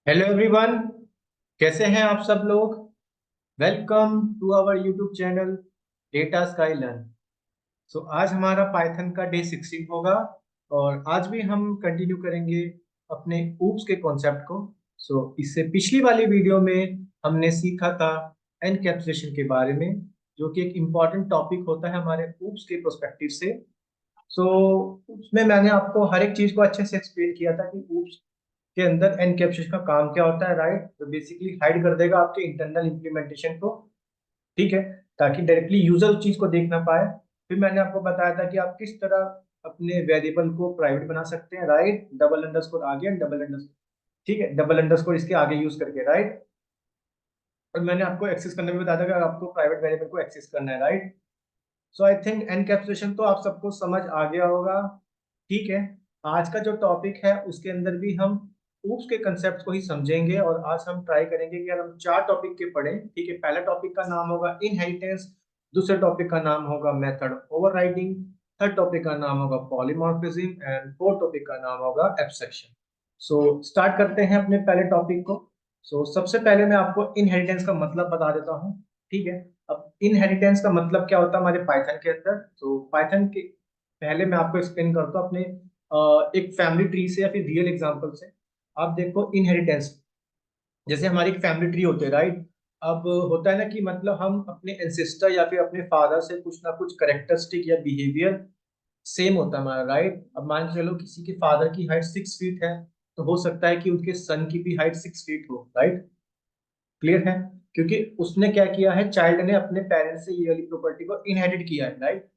Hello everyone. कैसे हैं आप सब लोग। Welcome to our YouTube channel Data Sky Learn. So आज हमारा पाइथन का डे 16 होगा और आज भी हम कंटिन्यू करेंगे अपने ऊप्स के कॉन्सेप्ट को। इससे पिछली वाली वीडियो में हमने सीखा था एनकैप्सुलेशन के बारे में, जो कि एक इम्पॉर्टेंट टॉपिक होता है हमारे ऊप्स के प्रोस्पेक्टिव से। सो उसमें मैंने आपको हर एक चीज को अच्छे से एक्सप्लेन किया था कि ऊप्स के अंदर एनकैप्सुलेशन का काम क्या होता है, राइट। तो बेसिकली हाइड कर देगा आपके इंटरनल इम्प्लीमेंटेशन को, ठीक है, ताकि डायरेक्टली यूजर उस चीज को देख ना पाए। फिर मैंने आपको बताया था कि आप किस तरह अपने वेरिएबल को प्राइवेट बना सकते हैं, राइट। डबल अंडरस्कोर आगे, डबल अंडरस्कोर, ठीक है, डबल अंडरस्कोर इसके आगे यूज करके, राइट। और मैंने आपको एक्सेस करने में बताया था कि आपको प्राइवेट वेरिएबल को एक्सेस करना है, right. So I think encapsulation तो आप सबको समझ आ गया होगा, ठीक है। आज का जो टॉपिक है उसके अंदर भी हम ऊप्स के कंसेप्ट को ही समझेंगे और आज हम ट्राई करेंगे कि यार हम चार टॉपिक के पढ़ें, ठीक है। पहला टॉपिक का नाम होगा इनहेरिटेंस, दूसरे टॉपिक का नाम होगा मेथड ओवरराइडिंग, थर्ड टॉपिक का नाम होगा पॉलीमॉर्फिज्म एंड फोर्थ टॉपिक का नाम होगा एब्स्ट्रैक्शन। सो स्टार्ट करते हैं अपने पहले टॉपिक को। सबसे पहले मैं आपको इनहेरिटेंस का मतलब बता देता हूँ, ठीक है। अब इनहेरिटेंस का मतलब क्या होता है हमारे पाइथन के अंदर। पाइथन के पहले मैं आपको एक्सप्लेन करता हूँ अपने एक फैमिली ट्री से या फिर रियल एग्जांपल से। आप देखो इनहेरिटेंस, जैसे हमारी एक फैमिली ट्री होती है, राइट। अब होता है ना कि मतलब हम अपने एंसेस्टर या फिर अपने फादर से कुछ ना कुछ करेक्टरिस्टिक या बिहेवियर सेम होता है हमारा, राइट। अब मान के चलो किसी के फादर की हाइट 6 फीट है, तो हो सकता है कि उनके सन की भी हाइट 6 फीट हो, राइट। क्लियर है, क्योंकि उसने क्या किया है, चाइल्ड ने अपने पेरेंट्स से ये वाली प्रॉपर्टी को इनहेरिट किया है, राइट।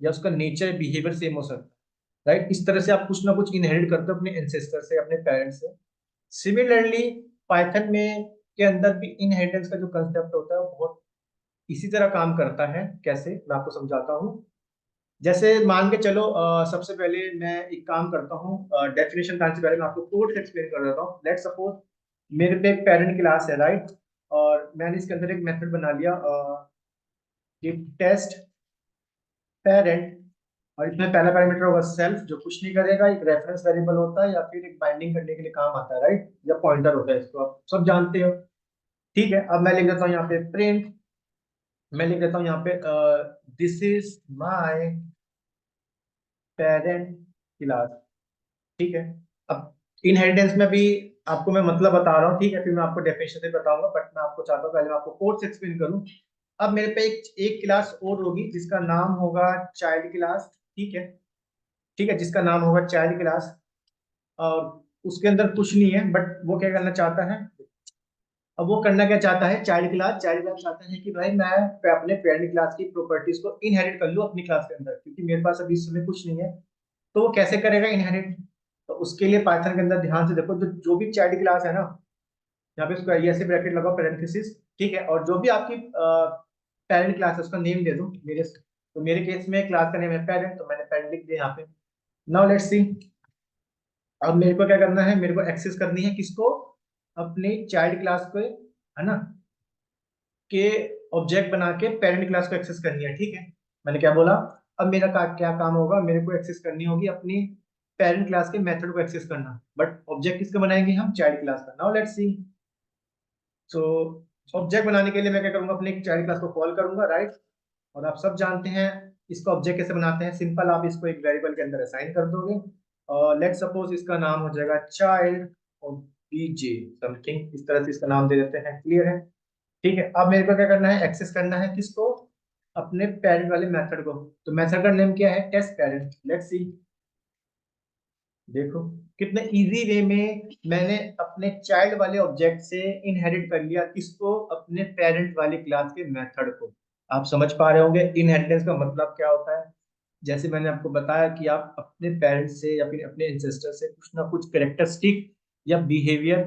या उसका नेचर बिहेवियर सेम हो सकता है, राइट। इस तरह से आप कुछ ना कुछ इनहेरिट करते हो अपने एंसेस्टर से, अपने पेरेंट्स से। सिमिलरली पाइथन में के अंदर भी इनहेरिटेंस का जो कंसेप्ट होता है वो बहुत इसी तरह काम करता है। कैसे, मैं आपको समझाता हूँ। जैसे मान के चलो सबसे पहले मैं एक काम करता हूँ, डेफिनेशन जानने से पहले मैं आपको कोड से एक्सप्लेन कर देता हूँ। लेट सपोज मेरे पे एक पेरेंट क्लास है, राइट। और मैंने इसके अंदर एक मेथड बना लिया कि टेस्ट पेरेंट, और इसमें पहला पैरामीटर होगा सेल्फ, जो कुछ नहीं करेगा, एक रेफरेंस वेरिएबल होता है या फिर एक बाइंडिंग करने के लिए काम आता है, राइट। या पॉइंटर होता है, इसको आप सब जानते हो, ठीक है। अब मैं लिख देता हूँ यहाँ पे प्रिंट, मैं लिख देता हूँ यहाँ पे this is my parent class, ठीक है। अब इनहेरिटेंस में भी आपको मैं मतलब बता रहा हूँ, ठीक है, फिर मैं आपको डेफिनेशन से बताऊंगा, बट मैं आपको चाहता हूँ पहले मैं आपको कोड से एक्सप्लेन करूँ। अब मेरे पे एक क्लास और होगी जिसका नाम होगा चाइल्ड क्लास, ठीक है, ठीक है, जिसका नाम होगा चाइल्ड क्लास। और उसके अंदर कुछ नहीं है, बट वो क्या करना चाहता है, अब वो करना क्या चाहता है, चाइल्ड क्लास चाहता है कि भाई मैं अपने पेरेंट क्लास की प्रॉपर्टीज को इनहेरिट कर लूँ अपनी क्लास के अंदर, क्योंकि मेरे पास अभी इस समय कुछ नहीं है। तो वो कैसे करेगा इनहेरिट, तो उसके लिए पाइथन के अंदर ध्यान से देखो, जो भी चाइल्ड क्लास है ना, यहाँ पे उसको ऐसे ब्रैकेट लगाओ पेरेंथेसिस, ठीक है। और जो भी आपकी पेरेंट क्लास है उसका नेम दे दो। मेरे केस में क्लास का नेम है पेरेंट, तो मैंने पेरेंट लिख दिया यहाँ पे। नाउ लेट्स सी, अब मेरे को क्या करना है, मेरे को एक्सेस करनी है किसको, अपनी चाइल्ड क्लास को, है ना, के ऑब्जेक्ट बना के पेरेंट क्लास को एक्सेस करनी है, ठीक है। मैंने क्या बोला, अब मेरा क्या काम होगा, मेरे को एक्सेस करनी होगी अपनी पेरेंट क्लास के मेथड को एक्सेस करना, बट ऑब्जेक्ट किसका बनाएंगे हम, चाइल्ड क्लास का। Now let's C, so object बनाने के लिए मैं क्या करूंगा, अपने चाइल्ड क्लास को कॉल करूंगा, राइट। और आप सब जानते हैं इसका ऑब्जेक्ट कैसे बनाते हैं, सिंपल, आप इसको एक वेरिएबल के अंदर असाइन कर दोगे। और लेट सपोज इसका नाम हो जाएगा चाइल्ड और बीजे समथिंग, इस तरह से इसका नाम दे देते हैं। क्लियर है, ठीक है। अब मेरे को क्या करना है, एक्सेस करना है किसको, अपने पेरेंट वाले मेथड को। तो मेथड का नेम क्या है, टेस्ट पेरेंट। लेट्स सी, देखो कितने इजी वे में मैंने अपने चाइल्ड वाले ऑब्जेक्ट से इनहेरिट कर लिया किसको, अपने पेरेंट वाली क्लास के मेथड को। आप समझ पा रहे होंगे इनहेरिटेंस का मतलब क्या होता है। जैसे मैंने आपको बताया कि आप अपने पेरेंट्स से या फिर अपने इंसेस्टर से कुछ ना कुछ करेक्टरिस्टिक या बिहेवियर,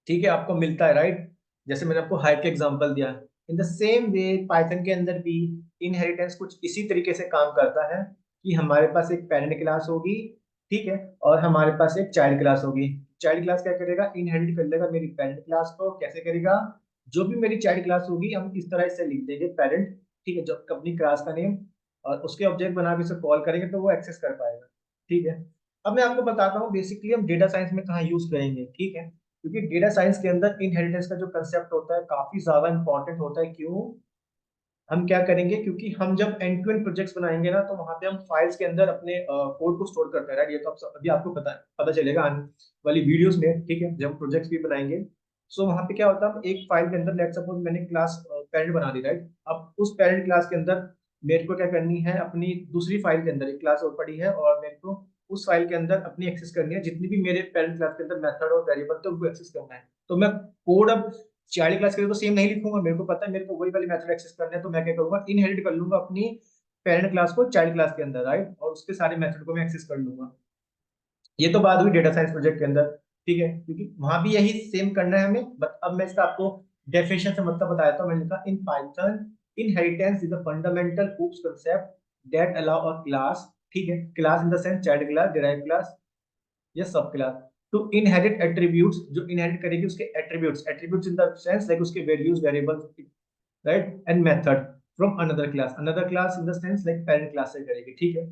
ठीक है, आपको मिलता है, राइट। जैसे मैंने आपको हाइट का एग्जांपल दिया, in the same way Python के अंदर भी इनहेरिटेंस कुछ इसी तरीके से काम करता है कि हमारे पास एक पेरेंट क्लास होगी, ठीक है, और हमारे पास एक चाइल्ड क्लास होगी। चाइल्ड क्लास क्या करेगा, इनहेरिट कर लेगा मेरी पेरेंट क्लास को। कैसे करेगा, जो भी मेरी चाइल्ड क्लास होगी हम इस तरह से लिख देंगे पेरेंट, ठीक है, जो अपनी क्लास का नेम, और उसके ऑब्जेक्ट बना के उसे कॉल करेंगे तो वो एक्सेस कर पाएगा, ठीक है। अब मैं आपको बताता हूँ बेसिकली हम डेटा साइंस में कहाँ यूज करेंगे, ठीक है। क्योंकि डेटा साइंस के अंदर इनहेरिटेंस का जो कंसेप्ट होता है काफी ज्यादा इंपॉर्टेंट होता है। क्यों? हम क्या करेंगे, क्योंकि हम जब एंड टू एंड प्रोजेक्ट्स बनाएंगे ना, तो वहां पे हम फाइल्स के अंदर अपने कोड को स्टोर करते हैं, राइट। ये तो अभी आपको पता चलेगा आने वाली वीडियोस में, ठीक है, जब हम प्रोजेक्ट्स भी बनाएंगे। सो वहां पे क्या होता है, एक फाइल के अंदर लेट सपोज मैंने क्लास पेरेंट बना दी, राइट। अब उस पेरेंट क्लास के अंदर मेरे को क्या करनी है, अपनी दूसरी फाइल के अंदर एक क्लास और पड़ी है, और मेरे को उस फाइल के अंदर अपनी एक्सेस करनी है, जितनी भी मेरे पेरेंट क्लास के अंदर मेथड और वेरिएबल थे उनको एक्सेस करना है। तो मैं कोड अब चाइल्ड क्लास के लिए तो सेम नहीं लिखूंगा, मेरे को पता है मेरे को वही वाली मेथड एक्सेस करना है, तो मैं क्या करूंगा, इनहेरिट कर लूंगा अपनी पेरेंट क्लास को चाइल्ड क्लास के अंदर, राइट, और उसके सारे मेथड को मैं एक्सेस कर लूंगा। ये तो बात हुई डेटा साइंस प्रोजेक्ट के अंदर, ठीक है, क्योंकि वहां भी यही सेम करना है हमें। बट अब मैं इसका आपको डेफिनेशन से मतलब बताया था। मैंने लिखा in Python inheritance is a fundamental OOPs concept that allow a class, ठीक है, class in the sense child class, derived class या subclass, to inherit attributes, जो इनहेरिट करेगी उसके attributes, attributes in the sense like उसके values, variables, right, and method from another class in the sense like parent class से करेगी, ठीक है।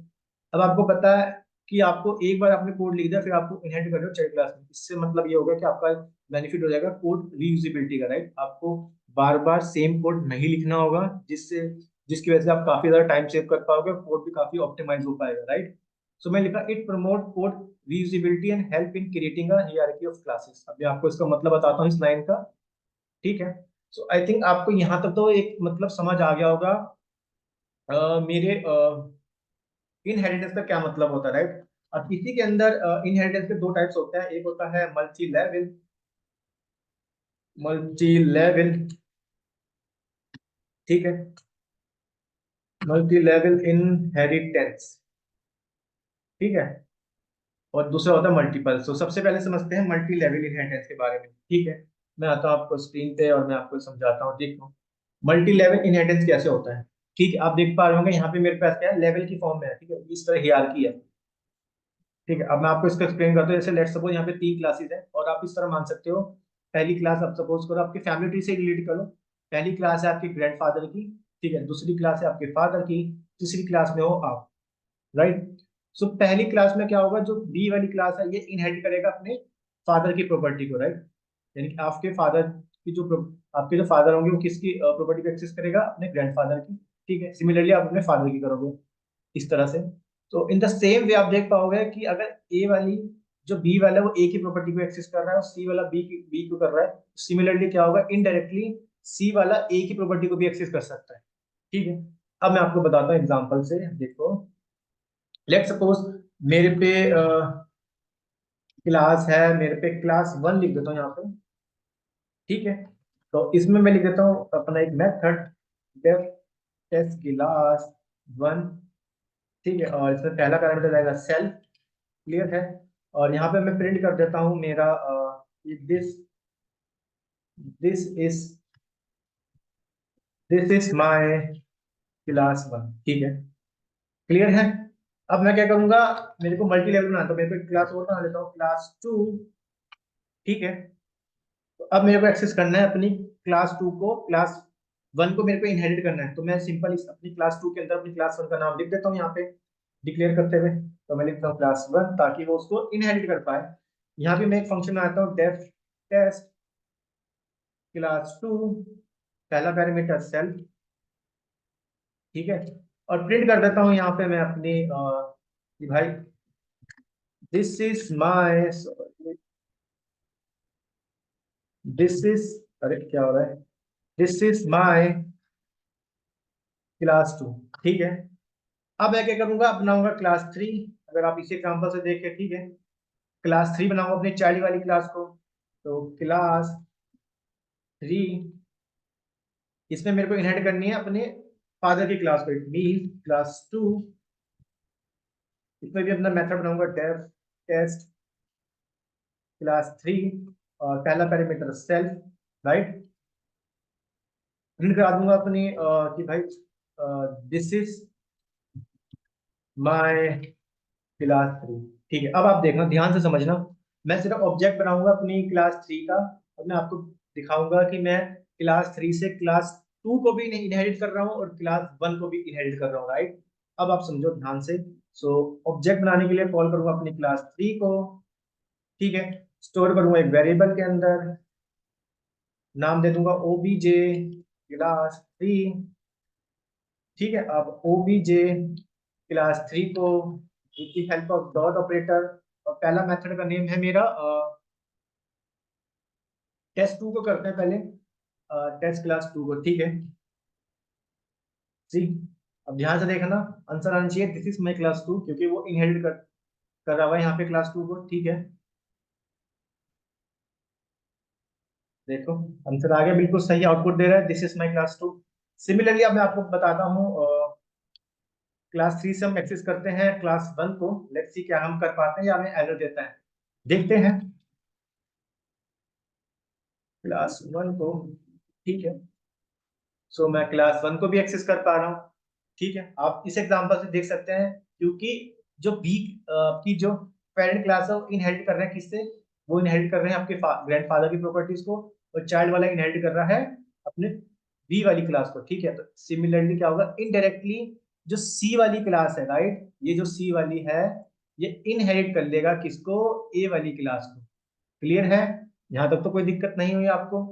अब आपको पता है कि आपको एक बार आपने कोड लिख दिया, फिर आपको इनहेरिट कर रहे हो चाइल्ड क्लास में, इससे मतलब ये होगा कि आपका बेनिफिट हो जाएगा कोड रीयूजेबिलिटी का, राइट। आपको बार बार सेम कोड नहीं लिखना होगा, जिससे जिसकी वजह से आप काफी ज्यादा टाइम सेव कर पाओगे, कोड भी काफी ऑप्टिमाइज हो पाएगा, राइट। सो मैं लिखा it promote code reusability and help in creating a hierarchy of classes. अब मैं आपको इसका मतलब बताता हूँ इस लाइन का, ठीक है। सो आई थिंक आपको यहाँ तक तो एक मतलब समझ आ गया होगा मेरे इनहेरिटेंस का क्या मतलब होता है, राइट। अब इसी के अंदर इनहेरिटेंस के दो टाइप्स होते हैं, एक होता है मल्टी लेवल, ठीक है, मल्टी लेवल इनहेरिटेंस, ठीक है, और दूसरा होता है मल्टीपल। सो सबसे पहले समझते हैं मल्टी लेवल इनहेरिटेंस के बारे में, ठीक है। मैं आता हूँ आपको स्क्रीन पे और मैं आपको समझाता हूँ, देखो मल्टी लेवल इनहेरिटेंस कैसे होता है, ठीक है। आप देख पा रहे होंगे यहाँ पे मेरे पास क्या है, लेवल की फॉर्म में है, ठीक है, इस तरह हियरार्की है, ठीक है। अब मैं आपको इसको एक्सप्लेन करता हूँ। जैसे लेट्स सपोज यहाँ पे 3 क्लासेस है, और आप इस तरह मान सकते हो, पहली क्लास आप सपोज करो आपके फैमिली ट्री से रिलेट करो, पहली क्लास है आपके ग्रैंडफादर की, ठीक है, दूसरी क्लास है आपके फादर की, तीसरी क्लास में हो आप, राइट। सो पहली क्लास में क्या होगा, जो बी वाली क्लास है ये इनहेरिट करेगा अपने फादर की प्रॉपर्टी को, राइट। यानी कि आपके फादर की जो आपके जो फादर होंगे वो किसकी प्रॉपर्टी को एक्सेस करेगा, अपने ग्रैंडफादर की, ठीक है। सिमिलरली आप अपने फादर की करोगे इस तरह से। तो इन द सेम वे आप देख पाओगे कि अगर ए वाली जो बी वाला है वो ए की प्रॉपर्टी को एक्सेस कर रहा है, और सी वाला बी को कर रहा है, सिमिलरली क्या होगा, इनडायरेक्टली सी वाला ए की प्रॉपर्टी को भी एक्सेस कर सकता है, ठीक है। अब मैं आपको बताता हूँ एग्जांपल से, देखो लेट सपोज मेरे पे क्लास है, मेरे पे क्लास 1 लिख देता हूँ यहाँ पे, ठीक है। तो इसमें मैं लिख देता हूँ अपना एक मेथड डेफ टेस्ट क्लास 1, ठीक है, और इसमें पहला पैरामीटर रहेगा सेल्फ, क्लियर है। और यहाँ पे मैं प्रिंट कर देता हूँ मेरा this this is this is my class 1, ठीक है, क्लियर है। अब मैं क्या करूंगा, मेरे को मल्टी लेवल बनाना, तो मेरे को एक क्लास और बना लेता हूँ क्लास 2, ठीक है। तो अब मेरे को एक्सेस करना है अपनी क्लास 2 को, क्लास 1 को मेरे को इनहेरिट करना है, तो मैं सिंपल इस अपनी क्लास 2 के अंदर अपनी क्लास 1 का नाम लिख देता हूँ यहाँ पे डिक्लेयर करते हुए। तो मैं लिखता हूँ क्लास 1 ताकि वो उसको इनहेरिट कर पाए। यहाँ पे मैं एक फंक्शन में आता हूँ डेफ टेस्ट क्लास 2, पहला पैरामीटर सेल्फ, ठीक है, और प्रिंट कर देता हूँ यहाँ पे मैं अपनी कि भाई this is my this is अरे क्या हो रहा है, दिस इज माय क्लास 2, ठीक है। अब मैं क्या करूंगा, अपनाऊंगा क्लास 3। अगर आप इसी एग्जांपल से देखें, ठीक है, क्लास 3 बनाऊंगा अपनी चाइल्ड वाली क्लास को, तो क्लास 3 इसमें मेरे को इनहेरिट करनी है अपने फादर की क्लास को, इट मीन क्लास 2 इसमें भी अपना मेथड बनाऊंगा डेफ टेस्ट क्लास 3, और पहला पैरामीटर सेल्फ, राइट, प्रिंट करा दूंगा अपनी कि भाई दिस इज माय क्लास 3, ठीक है। अब आप देखना ध्यान से समझना, मैं सिर्फ ऑब्जेक्ट बनाऊंगा अपनी क्लास 3 का, और मैं आपको दिखाऊंगा कि मैं क्लास 3 से क्लास 2 को भी इनहेरिट कर रहा हूँ और क्लास 1 को भी इनहेरिट कर रहा हूँ, राइट। अब आप समझो ध्यान से, सो ऑब्जेक्ट बनाने के लिए कॉल करूंगा अपनी क्लास 3 को, ठीक है। स्टोर करूंगा एक वेरिएबल के अंदर, नाम दे दूंगा ओबीजे क्लास 3, ठीक है। अब ओबीजे क्लास 3 को with the help of dot operator, और पहला मेथड का नेम है मेरा टेस्ट 2 को करते हैं पहले, टेस्ट क्लास 2 को, ठीक है। सी, अब ध्यान से देखना, आंसर आना चाहिए दिस इज माई क्लास 2, क्योंकि वो इनहेरिट कर रहा हुआ है यहाँ पे क्लास 2 को, ठीक है। देखो आंसर आ गया, बिल्कुल सही आउटपुट दे रहा है, this is my class 2। Similarly अब मैं आपको बताता हूँ क्लास 3 से हम एक्सेस करते हैं क्लास 1 को, लेट्स सी क्या हम कर पाते हैं या हमें एरर देता है, देखते हैं क्लास 1 को, ठीक है। सो मैं क्लास 1 को भी एक्सेस कर पा रहा हूँ, ठीक है। आप इस एग्जांपल से देख सकते हैं, क्योंकि जो बी की जो पेरेंट क्लास है वो इनहेरिट कर रहे हैं किससे, वो इनहेरिट कर रहे हैं आपके ग्रैंडफादर की प्रॉपर्टीज को, और चाइल्ड वाला इनहेरिट कर रहा है अपने बी वाली क्लास को, ठीक है। तो सिमिलरली क्या होगा, इनडायरेक्टली जो सी वाली क्लास है, राइट, ये जो सी वाली है ये इनहेरिट कर लेगा किसको, ए वाली क्लास को। क्लियर है, यहाँ तक तो कोई दिक्कत नहीं हुई आपको,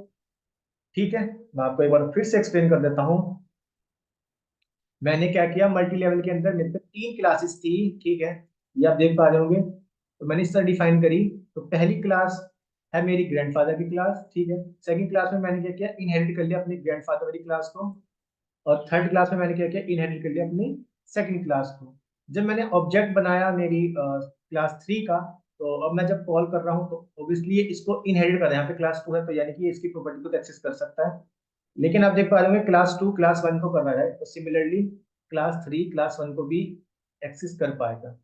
ठीक है। मैं आपको एक बार फिर से एक्सप्लेन कर देता हूँ। मैंने क्या किया, मल्टी लेवल के अंदर मेरे पे 3 क्लासेस थी, ठीक है, ये आप देख पा रहे होंगे। तो मैंने इस तरह डिफाइन करी, तो पहली क्लास है मेरी ग्रैंडफादर की क्लास, ठीक है। सेकंड क्लास में मैंने क्या किया, इनहेरिट कर लिया अपनी ग्रैंडफादर वाली क्लास को, और थर्ड क्लास में मैंने क्या किया, इनहेरिट कर लिया अपनी सेकंड क्लास को। जब मैंने ऑब्जेक्ट बनाया मेरी क्लास 3 का, तो अब मैं जब कॉल कर रहा हूँ तो ऑब्वियसली ये इसको इनहेरिट कर रहा है, यहाँ पे क्लास 2 है तो यानी कि ये इसकी प्रॉपर्टी को एक्सेस कर सकता है। लेकिन आप देख पा रहे होंगे क्लास 2 क्लास 1 को कर रहा है, तो सिमिलरली क्लास 3 क्लास 1 को भी एक्सेस कर पाएगा,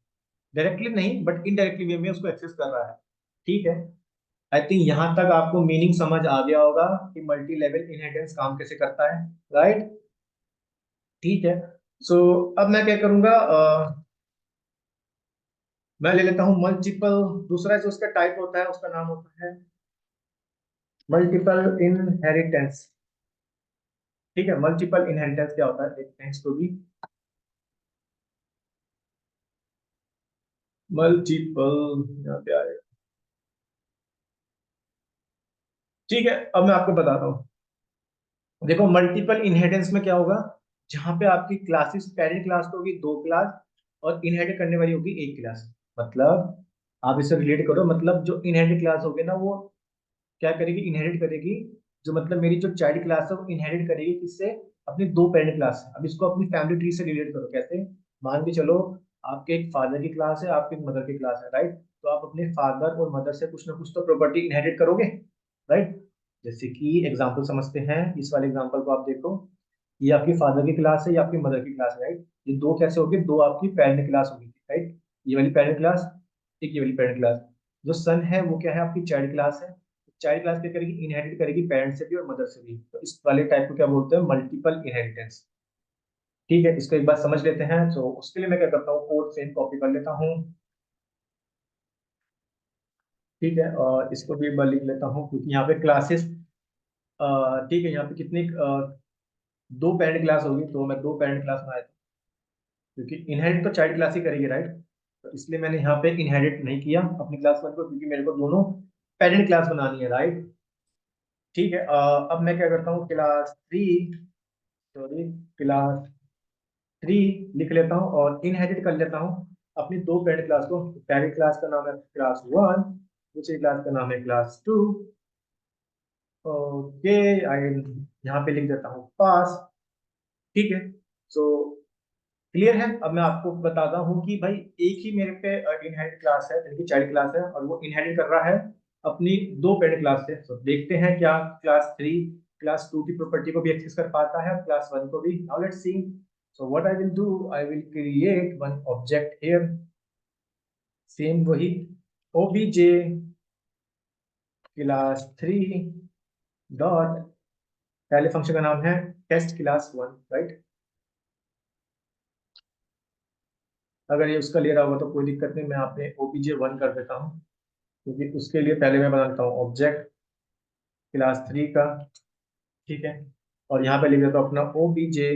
डायरेक्टली नहीं बट इनडायरेक्टली वे में उसको एक्सेस कर रहा है, ठीक है। आई थिंक यहाँ तक आपको मीनिंग समझ आ गया होगा कि मल्टी लेवल इनहेरिटेंस काम कैसे करता है, राइट, ठीक है। सो अब मैं क्या करूंगा, मैं ले लेता हूँ मल्टीपल, दूसरा जो उसका टाइप होता है उसका नाम होता है मल्टीपल इनहेरिटेंस, ठीक है। मल्टीपल इनहेरिटेंस क्या होता है देखते हैं इसको भी, मल्टीपल यहाँ पे आएगा, ठीक है। अब मैं आपको बताता हूँ, देखो मल्टीपल इनहेरिटेंस में क्या होगा, जहां पे आपकी क्लासेस पेरेंट क्लास तो होगी 2 क्लास, और इनहेरिट करने वाली होगी 1 क्लास, मतलब आप इसे रिलेट करो, मतलब जो इनहेरिट क्लास होगी ना वो क्या करेगी, इनहेरिट करेगी, जो मतलब मेरी जो चाइल्ड क्लास है वो इनहेरिट करेगी किससे, अपनी 2 पेरेंट क्लास से। अब इसको अपनी फैमिली ट्री से रिलेट करो, कैसे, मान के चलो आपके एक फादर की क्लास है, आपके एक मदर की क्लास है, राइट, तो आप अपने फादर और मदर से कुछ ना कुछ तो प्रॉपर्टी इनहेरिट करोगे, राइट। जैसे कि एग्जाम्पल समझते हैं, इस वाले एग्जाम्पल को आप देखो, ये आपकी फादर की क्लास है, ये आपकी मदर की क्लास है, राइट। ये दो कैसे होगी, दो आपकी पेरेंट क्लास होगी, राइट, ये वाली पेरेंट क्लास, एक ये वाली पेरेंट क्लास। जो सन है वो क्या है, आपकी चाइल्ड क्लास है, चाइल्ड क्लास क्या करेगी, इनहेरिट करेगी पेरेंट से भी और मदर से भी, तो इस वाले टाइप को क्या बोलते हैं, मल्टीपल इनहेरिटेंस, ठीक है। इसको एक बार समझ लेते हैं, तो उसके लिए मैं क्या करता हूँ, कोड सेम कॉपी कर लेता हूँ, ठीक है, और इसको भी एक बार लिख लेता हूँ, क्योंकि यहाँ पे क्लासेस, ठीक है, यहाँ पे कितनी 2 पेरेंट क्लास होगी, तो मैं 2 पेरेंट क्लास बनाया था, क्योंकि इनहेरिट तो चाइल्ड क्लास ही करेगी, राइट, तो इसलिए मैंने यहाँ पे इनहेरिट नहीं किया अपनी क्लास 1 को, क्योंकि मेरे को दोनों पेरेंट क्लास बनानी है, राइट, ठीक है। अब मैं क्या करता हूँ, क्लास 3, सॉरी, क्लास 3 लिख लेता हूँ और इनहेरिट कर लेता हूँ अपनी 2 पेरेंट क्लास को। पहली क्लास का नाम है क्लास 1, दूसरी क्लास का नाम है क्लास 2, ओके, आई यहाँ पे लिख देता हूँ पास, ठीक है। सो क्लियर है, अब मैं आपको बताता हूँ कि भाई एक ही मेरे पे इनहेरिट क्लास है, यानी कि चाइल्ड क्लास है, और वो इनहेरिट कर रहा है अपनी 2 पेरेंट क्लास से। तो देखते हैं क्या क्लास 3 क्लास 2 की प्रॉपर्टी को भी एक्सेस कर पाता है, क्लास 1 को भी। Now let's C, so what I will do, I will create one object here, same वही ओबीजे क्लास 3 डॉट, पहले फंक्शन का नाम है टेस्ट क्लास 1, राइट। अगर ये उसका ले रहा होगा तो कोई दिक्कत नहीं, मैं यहाँ पे ओबीजे 1 कर देता हूँ, क्योंकि उसके लिए पहले मैं बनाता हूँ ऑब्जेक्ट क्लास 3 का, ठीक है, और यहाँ पे लिख देता हूँ अपना ओ बी जे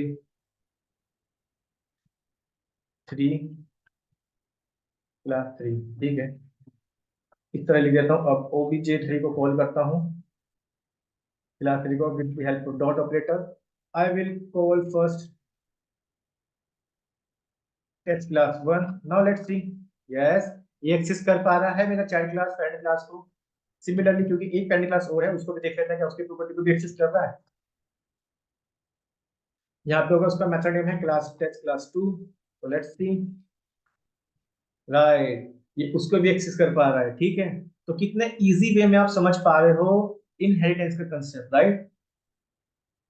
3, क्लास 3, ठीक है। इस तरह लिख देता हूँ। अब obj3 को कॉल करता हूँ, क्लास 3 को with the help of dot operator. I will call first test class 1। Now let's see. Yes, ये एक्सेस कर पा रहा है मेरा चाइल्ड क्लास पेरेंट क्लास को। सिमिलरली क्योंकि एक पेरेंट क्लास और है, उसको भी देख लेते हैं कि उसकी प्रॉपर्टी को भी एक्सेस कर रहा है। यहाँ पे होगा उसका मेथड नेम है क्लास टेस्ट क्लास 2। तो लेट्स सी। राइट, ये उसको भी एक्सेस कर पा रहा है, ठीक है। तो कितने इजी वे में आप समझ पा रहे हो इनहेरिटेंस का कंसेप्ट, राइट।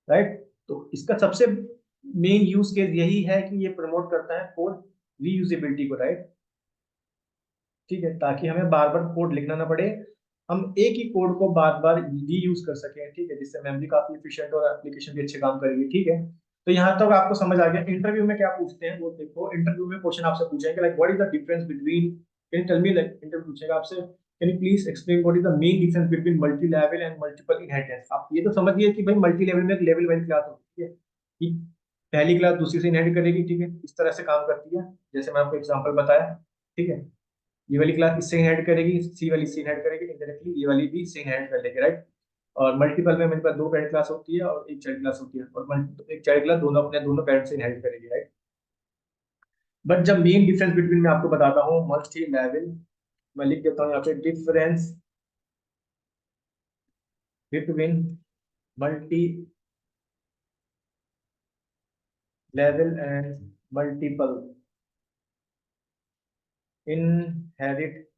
राइट, तो इसका सबसे मेन यूज केस यही है कि ये प्रमोट करता है कोड रीयूजेबिलिटी को, राइट। ठीक है, ताकि हमें बार बार कोड लिखना ना पड़े, हम एक ही कोड को बार बार रीयूज कर सकें, ठीक है, जिससे मेमोरी काफी एफिशिएंट और एप्लीकेशन भी अच्छे काम करेगी, ठीक है। तो यहाँ तक आपको समझ आ गया। इंटरव्यू में क्या पूछते हैं वो देखो। इंटरव्यू में क्वेश्चन आपसे पूछेंगे like what is the difference between, can you tell me, like interview पूछेगा आपसे can you please explain what is the main difference between multi level and multiple inheritance. आप ये तो समझिए कि भाई मल्टी लेवल में एक लेवल वाइज क्लास होती है कि पहली क्लास दूसरी से इनहेरिट करेगी, ठीक है, इस तरह से काम करती है, जैसे मैं आपको एग्जांपल बताया, ठीक है। ये वाली क्लास इससे इनहेरिट करेगी, सी वाली इससे इनहेरिट करेगी, इनडायरेक्टली ये वाली भी इससे इनहेरिट कर लेगी, राइट। और मल्टीपल में मेरे पास दो पेरेंट क्लास होती है और एक चाइल्ड क्लास होती है, और एक चाइल्ड क्लास दोनों अपने दोनों पेरेंट्स से इनहेरिट करेगी, राइट। बट जब मेन डिफरेंस बिटवीन मैं आपको बताता हूँ मल्टी लेवल, मैं लिख देता हूँ यहाँ पे difference between multi level and multiple inheritance,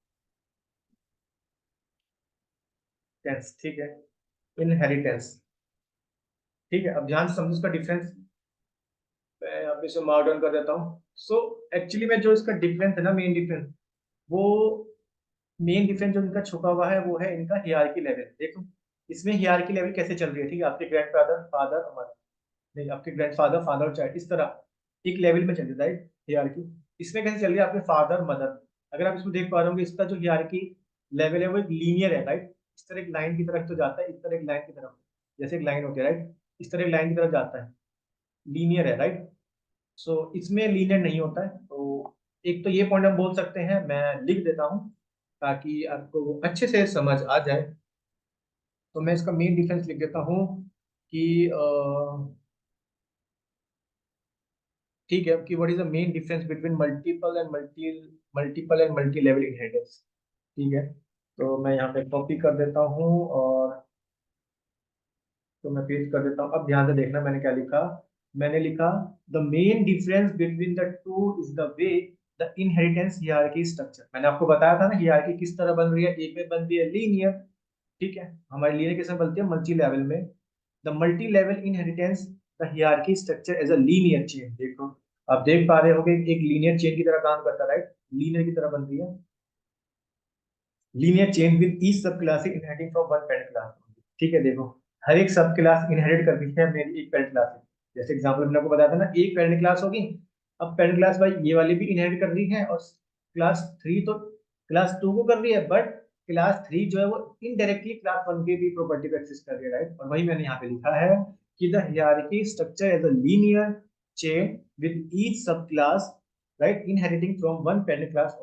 ठीक है, इनहेरिटेंस, ठीक है। अब ध्यान से समझो इसका डिफरेंस। मैं यहाँ पे इसे मार्क डाउन कर देता हूँ। सो एक्चुअली में जो इसका डिफरेंस है ना, मेन डिफरेंस, वो मेन डिफरेंस जो इनका छुपा हुआ है वो है इनका हियरार्की लेवल। देखो इसमें हियरार्की लेवल कैसे चल रही है, ठीक है। आपके ग्रैंडफादर फादर मदर, नहीं, आपके ग्रैंडफादर फादर और चाइल्ड, इस तरह एक लेवल में चल रही है, राइट, हियरार्की। इसमें कैसे चल रही है, आपके फादर मदर। अगर आप इसमें देख पा रहे होंगे, इसका जो हियरार्की लेवल है वो एक लीनियर है, राइट। इस तरह एक लाइन की तरफ तो जाता है, इस तरह एक लाइन की तरफ, जैसे एक लाइन होती है, राइट, इस तरह एक लाइन की तरफ जाता है, लीनियर है, राइट। सो इसमें लीनियर नहीं होता है। तो एक तो ये पॉइंट हम बोल सकते हैं, मैं लिख देता हूँ ताकि आपको अच्छे से समझ आ जाए। तो मैं इसका मेन डिफरेंस लिख देता हूँ कि ठीक है, कि what is the main difference between multiple and multi level inheritance, ठीक है। तो मैं यहाँ पे कॉपी कर देता हूँ और तो मैं पेस्ट कर देता हूँ। अब ध्यान से देखना मैंने क्या लिखा। मैंने लिखा the main difference between the two is the way the inheritance hierarchy structure. मैंने आपको बताया था ना हियरार्की किस तरह बन रही है, एक में बन रही है लीनियर, ठीक है। हमारी लीनियर किसमें बनती है, मल्टी लेवल में। The multilevel inheritance the hierarchy structure as a linear chain. देखो आप देख पा रहे हो कि एक लीनियर चेन की तरह काम करता है, राइट, लीनियर की तरह बन रही है, linear chain with each subclass inheriting from one parent class, ठीक है। देखो हर एक सब क्लास इनहेरिट कर रही है मेरी एक पेरेंट क्लास से। जैसे एग्जांपल मैंने आपको बताया था ना, एक पेरेंट क्लास होगी, अब पेरेंट क्लास भाई ये वाली भी इनहेरिट कर रही है, और क्लास 3 तो क्लास 2 को कर रही है, बट क्लास 3 जो है वो इनडायरेक्टली क्लास 1 की भी प्रॉपर्टी को एक्सेस कर रही है, राइट। और वही मैंने यहाँ पे लिखा है कि the hierarchy structure as a linear chain with each subclass, right, inheriting from one parent class.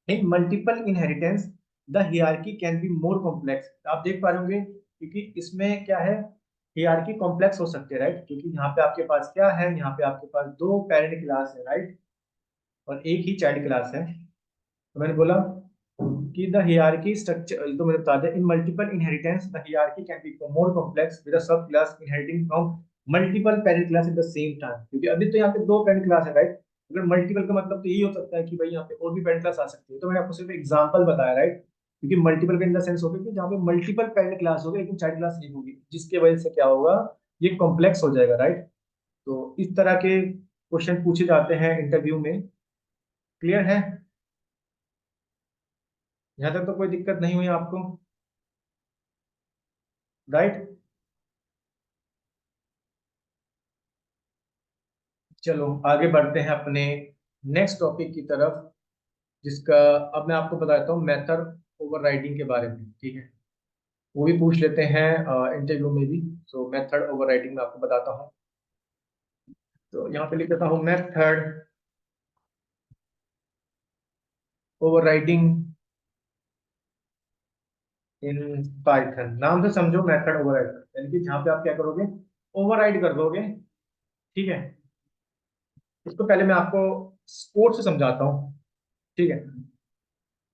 In multiple inheritance the hierarchy can be more complex. आप देख पा रहे होंगे क्योंकि इसमें क्या है, हियरार्की कॉम्प्लेक्स हो सकते हैं, राइट, क्योंकि यहाँ पे आपके पास क्या है, यहाँ पे आपके पास दो पेरेंट क्लास है, राइट, और एक ही चाइल्ड क्लास है। तो मैंने बोला कि द हियरार्की स्ट्रक्चर, तो मैंने बता दिया in multiple inheritance the hierarchy can be more complex with a subclass inheriting from multiple parent class at the same time. क्योंकि अभी तो यहाँ पे दो पेरेंट क्लास है, राइट। अगर मल्टीपल का मतलब तो यही हो सकता है कि भाई यहाँ पे और भी पेरेंट क्लास आ सकती है। तो मैंने आपको सिर्फ एग्जांपल बताया, राइट, क्योंकि मल्टीपल का इन द सेंस हो गया कि जहाँ पे मल्टीपल पेरेंट क्लास होगी लेकिन चाइल्ड क्लास नहीं होगी, जिसकी वजह से क्या होगा, ये कॉम्प्लेक्स हो जाएगा, राइट। तो इस तरह के क्वेश्चन पूछे जाते हैं इंटरव्यू में। क्लियर है, यहाँ तक तो कोई दिक्कत नहीं हुई आपको, राइट। चलो आगे बढ़ते हैं अपने नेक्स्ट टॉपिक की तरफ, जिसका अब मैं आपको बताता हूँ मेथड ओवरराइडिंग के बारे में, ठीक है। वो भी पूछ लेते हैं इंटरव्यू में भी। सो मेथड ओवरराइडिंग में आपको बताता हूँ। तो यहाँ पे लिख देता हूँ मेथड ओवरराइडिंग इन पाइथन, नाम से समझो मेथड ओवरराइड, यानी कि जहाँ पे आप क्या करोगे, ओवरराइड कर दोगे। ठीक है, इसको पहले मैं आपको कोड से समझाता हूँ। ठीक है,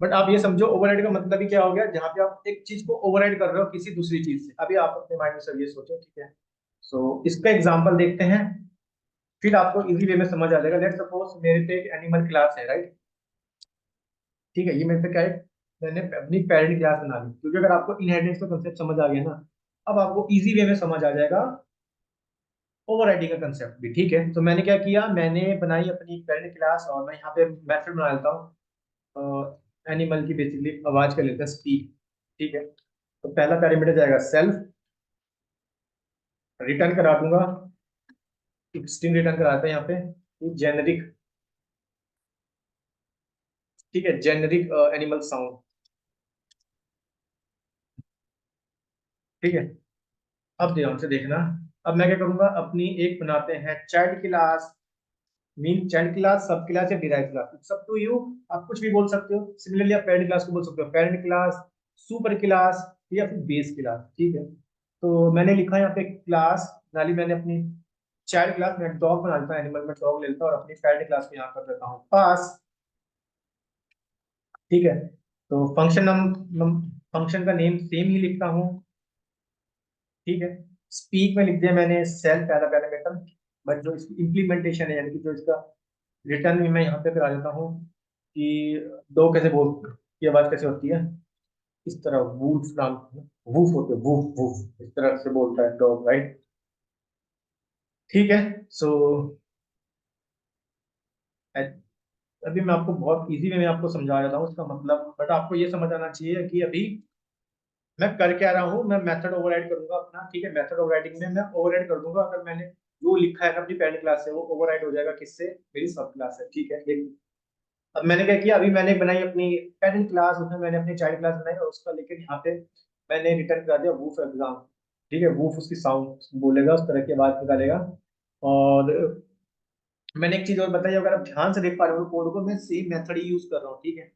बट आप ये समझो ओवरराइड का मतलब ही क्या हो गया, जहाँ पे आप एक चीज को ओवरराइड कर रहे हो किसी दूसरी चीज से। अभी आप अपने माइंड में सब ये सोचो। ठीक है, सो इसका एग्जांपल देखते हैं, फिर आपको इजी वे में समझ आ जाएगा। लेट्स सपोज मेरे पे एक एनिमल क्लास है, राइट। ठीक है, ये मेरे पे क्या है, मैंने अपनी पेरेंट क्लास बना ली, क्योंकि अगर आपको इनहेरिटेंस का कंसेप्ट समझ आ गया ना, अब आपको इजी वे में समझ आ जाएगा ओवरराइडिंग का कंसेप्ट भी। ठीक है, तो मैंने क्या किया, मैंने बनाई अपनी पेरेंट क्लास, और मैं यहाँ पे मेथड बना लेता हूँ एनिमल की, बेसिकली आवाज कर लेते हैं स्पीक। ठीक है, तो पहला पैरामीटर जाएगा सेल्फ, रिटर्न करा दूंगा, एक स्ट्रिंग रिटर्न कराते हैं यहाँ पे जेनेरिक। ठीक है, जेनेरिक एनिमल साउंड। ठीक है, अब ध्यान से देखना, अब मैं क्या करूंगा, अपनी एक बनाते हैं child class, mean child class, sub class या डिराइव क्लास, सब टू यू। आप कुछ भी बोल सकते हो। सिमिलरली आप पेरेंट क्लास को बोल सकते हो पेरेंट क्लास, सुपर क्लास, या फिर बेस क्लास। ठीक है, तो मैंने लिखा यहाँ पे क्लास डाली मैंने अपनी चाइल्ड क्लास में डॉग बना लेता हूँ, एनिमल में डॉग ले लेता हूँ, और अपनी पेरेंट क्लास को यहाँ कर देता हूँ पास। ठीक है, तो फंक्शन का नेम सेम ही लिखता हूँ। ठीक है, स्पीक में लिख दिया मैंने सेल पहला पैरामीटर, बट जो इसकी इम्प्लीमेंटेशन है, यानी कि जो इसका रिटर्न भी मैं यहाँ पे करा देता हूँ कि दो कैसे बोल की आवाज कैसे होती है, इस तरह वूफ नाम, वूफ होते वूफ वूफ, इस तरह से बोलता है डॉग, राइट। ठीक है, सो अभी मैं आपको बहुत इजी वे में आपको समझा देता हूँ इसका मतलब, बट आपको ये समझ आना चाहिए कि अभी मैं कर क्या रहा हूँ, मैं मेथड ओवरराइड करूंगा अपना। ठीक है, मेथड ओवरराइडिंग में मैं ओवरराइड कर दूंगा, अगर मैंने जो लिखा है ना अपनी पेरेंट क्लास से, वो ओवरराइड हो जाएगा किससे, मेरी सब क्लास है। ठीक है, अब मैंने क्या किया, अभी मैंने बनाई अपनी पेरेंट क्लास, उसमें मैंने अपनी चाइल्ड क्लास बनाई, और उसका लेकर यहाँ पे मैंने रिटर्न करा दिया वूफ एग्जाम। ठीक है, वूफ उसकी साउंड बोलेगा, उस तरह की आवाज निकालेगा। और मैंने एक चीज और बताई, अगर आप ध्यान से देख पा रहे हो कोड को, मैं सेम मेथड ही यूज कर रहा हूँ। ठीक है,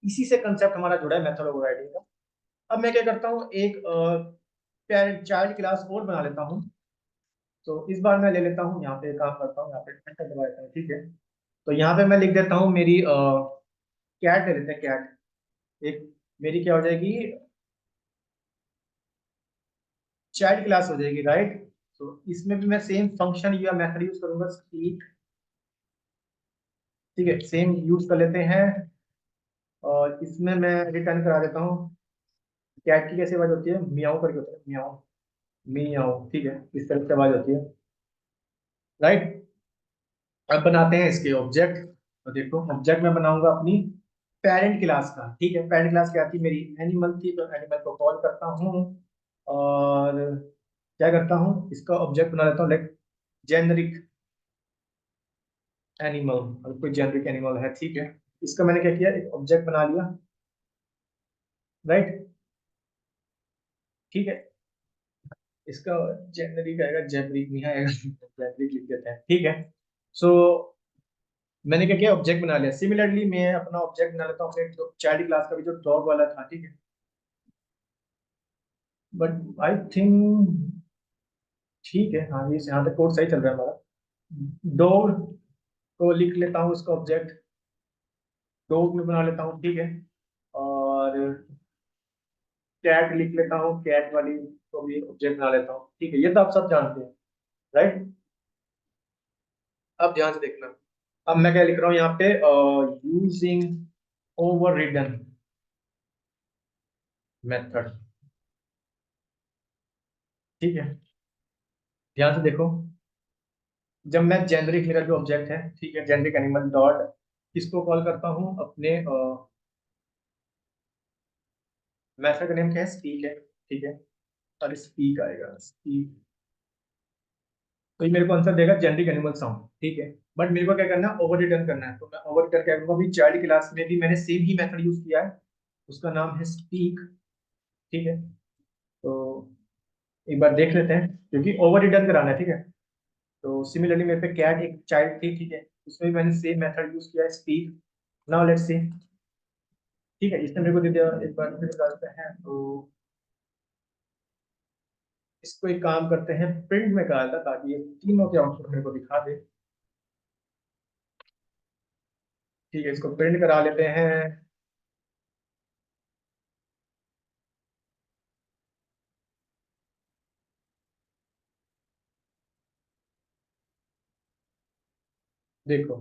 इसी से कंसेप्ट हमारा जुड़ा है मेथड ओवरराइडिंग का। अब मैं क्या करता हूँ, एक पेरेंट चाइल्ड क्लास और बना लेता हूँ। तो इस बार मैं ले लेता हूँ, यहाँ पे काम करता हूँ, यहाँ पे एंटर दबा देता हूँ। ठीक है, तो यहाँ पे मैं लिख देता हूँ मेरी कैट ले लेते हैं, कैट एक मेरी क्या हो जाएगी, चाइल्ड क्लास हो जाएगी, राइट। तो इसमें भी मैं सेम फंक्शन या मेथड यूज करूंगा स्पीक। ठीक है, सेम यूज कर लेते हैं, और इसमें मैं रिटर्न करा देता हूँ, कैट की कैसी आवाज होती है, मियाऊ करके होता है, मियाऊ मियाऊ। ठीक है, इस तरह से आवाज होती है, राइट। अब बनाते हैं इसके ऑब्जेक्ट। तो देखो ऑब्जेक्ट मैं बनाऊंगा अपनी पेरेंट क्लास का। ठीक है, पेरेंट क्लास क्या थी मेरी, एनिमल थी, तो एनिमल को कॉल करता हूँ, और क्या करता हूँ, इसका ऑब्जेक्ट बना लेता हूँ लाइक जेनरिक एनिमल, और कोई जेनरिक एनिमल है। ठीक है, इसका मैंने क्या किया, एक ऑब्जेक्ट बना लिया, राइट। ठीक है, इसका जेनरिक आएगा, जेनरिक नहीं आएगा जेनरिक लिख देते हैं। ठीक है, सो मैंने क्या किया, ऑब्जेक्ट बना लिया। सिमिलरली मैं अपना ऑब्जेक्ट बना लेता हूँ अपने चाइल्ड क्लास का भी, जो डॉग वाला था। ठीक है, बट आई थिंक ठीक है, हाँ ये यहाँ तक कोड सही चल रहा है हमारा। डॉग को लिख लेता हूँ, इसका ऑब्जेक्ट डॉग में बना लेता हूँ। ठीक है, और कैट लिख लेता हूँ, कैट वाली को भी ऑब्जेक्ट बना लेता हूँ। ठीक है, ये तो आप सब जानते हैं, राइट। अब ध्यान से देखना, अब मैं क्या लिख रहा हूँ यहाँ पे, यूजिंग ओवर रिडन मेथड। ठीक है, ध्यान से देखो, जब मैं जेनरिक, मेरा जो ऑब्जेक्ट है, ठीक है, जेनरिक एनिमल डॉट, इसको कॉल करता हूँ अपने मेथड का नेम क्या है, स्पीक है। ठीक है, और स्पीक आएगा, स्पीक, तो ये मेरे को आंसर देगा जेनरिक एनिमल साउंड। ठीक है, बट मेरे को क्या करना है, ओवर रिटर्न करना है, तो मैं ओवर रिटर्न क्या करूंगा, अभी चाइल्ड क्लास में भी मैंने सेम ही मेथड यूज किया है, उसका नाम है स्पीक। ठीक है, तो एक बार देख लेते हैं, क्योंकि ओवर रिटर्न कराना है। ठीक है, तो सिमिलरली मेरे पे कैट एक चाइल्ड थी। ठीक है, उसमें भी मैंने सेम मेथड यूज किया है, स्पीक। नाउ लेट्स सी, ठीक है, इसने मेरे को दे दिया, एक बार फिर डालते हैं। तो इसको एक काम करते हैं, प्रिंट में करा था ताकि ये तीनों के आउटपुट मेरे को दिखा दे। ठीक है, इसको प्रिंट करा लेते हैं। देखो,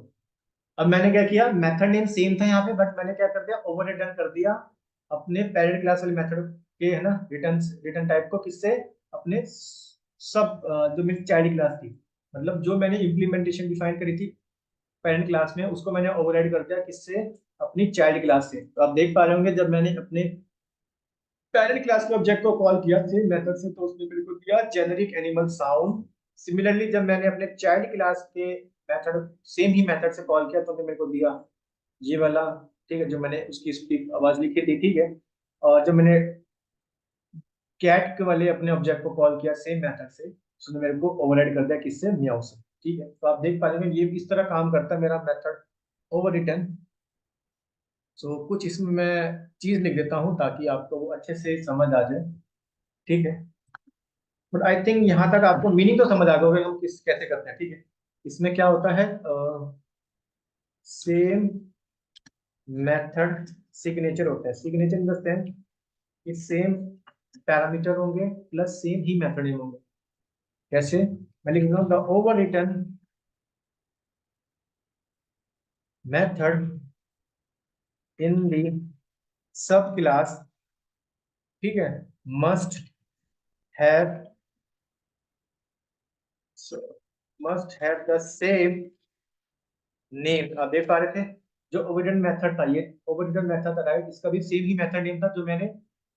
अब मैंने क्या किया, मेथड नेम सेम था यहाँ पे, बट मैंने क्या कर दिया, ओवर रिटर्न कर दिया अपने पेरेंट क्लास वाले मेथड के, है ना, रिटर्न रिटर्न टाइप को, किससे, अपने सब जो मेरी चाइल्ड क्लास थी, मतलब जो मैंने इम्प्लीमेंटेशन डिफाइन करी थी पेरेंट क्लास में, उसको मैंने ओवरराइड कर दिया किससे, अपनी चाइल्ड क्लास से। तो आप देख पा रहे होंगे, जब मैंने अपने पेरेंट क्लास के ऑब्जेक्ट को कॉल किया सेम मेथड से, तो उसने मेरे को दिया जेनेरिक एनिमल साउंड। सिमिलरली जब मैंने अपने चाइल्ड क्लास के मेथड, सेम ही मेथड से कॉल किया, तो उसने मेरे को दिया ये वाला। ठीक है, जो मैंने उसकी स्पीक आवाज लिखी थी, ठीक है। और जब मैंने कैट के वाले अपने ऑब्जेक्ट को कॉल किया सेम मेथड से, उसने मेरे को ओवरराइड कर दिया किससे, म्याऊ से। ठीक है, तो आप देख पा रहे हैं ये इस तरह काम करता है मेरा मेथड ओवर रिटर्न। सो कुछ इसमें मैं चीज लिख देता हूँ ताकि आपको वो अच्छे से समझ आ जाए। ठीक है, बट आई थिंक यहाँ तक आपको मीनिंग तो समझ आ गया होगा हम किस कैसे करते हैं। ठीक है, इसमें क्या होता है, सेम मेथड सिग्नेचर होता है। सिग्नेचर इन द सेंस कि सेम पैरामीटर होंगे प्लस सेम ही मेथड नेम होंगे। कैसे, मैं लिख रहा हूँ, the overridden method in the subclass, ठीक है, must have must have the same name. आप देख पा रहे थे, जो ओरिजिनल मेथड था, ये ओरिजिनल मेथड था, राइट, इसका भी सेम ही मेथड नेम था जो मैंने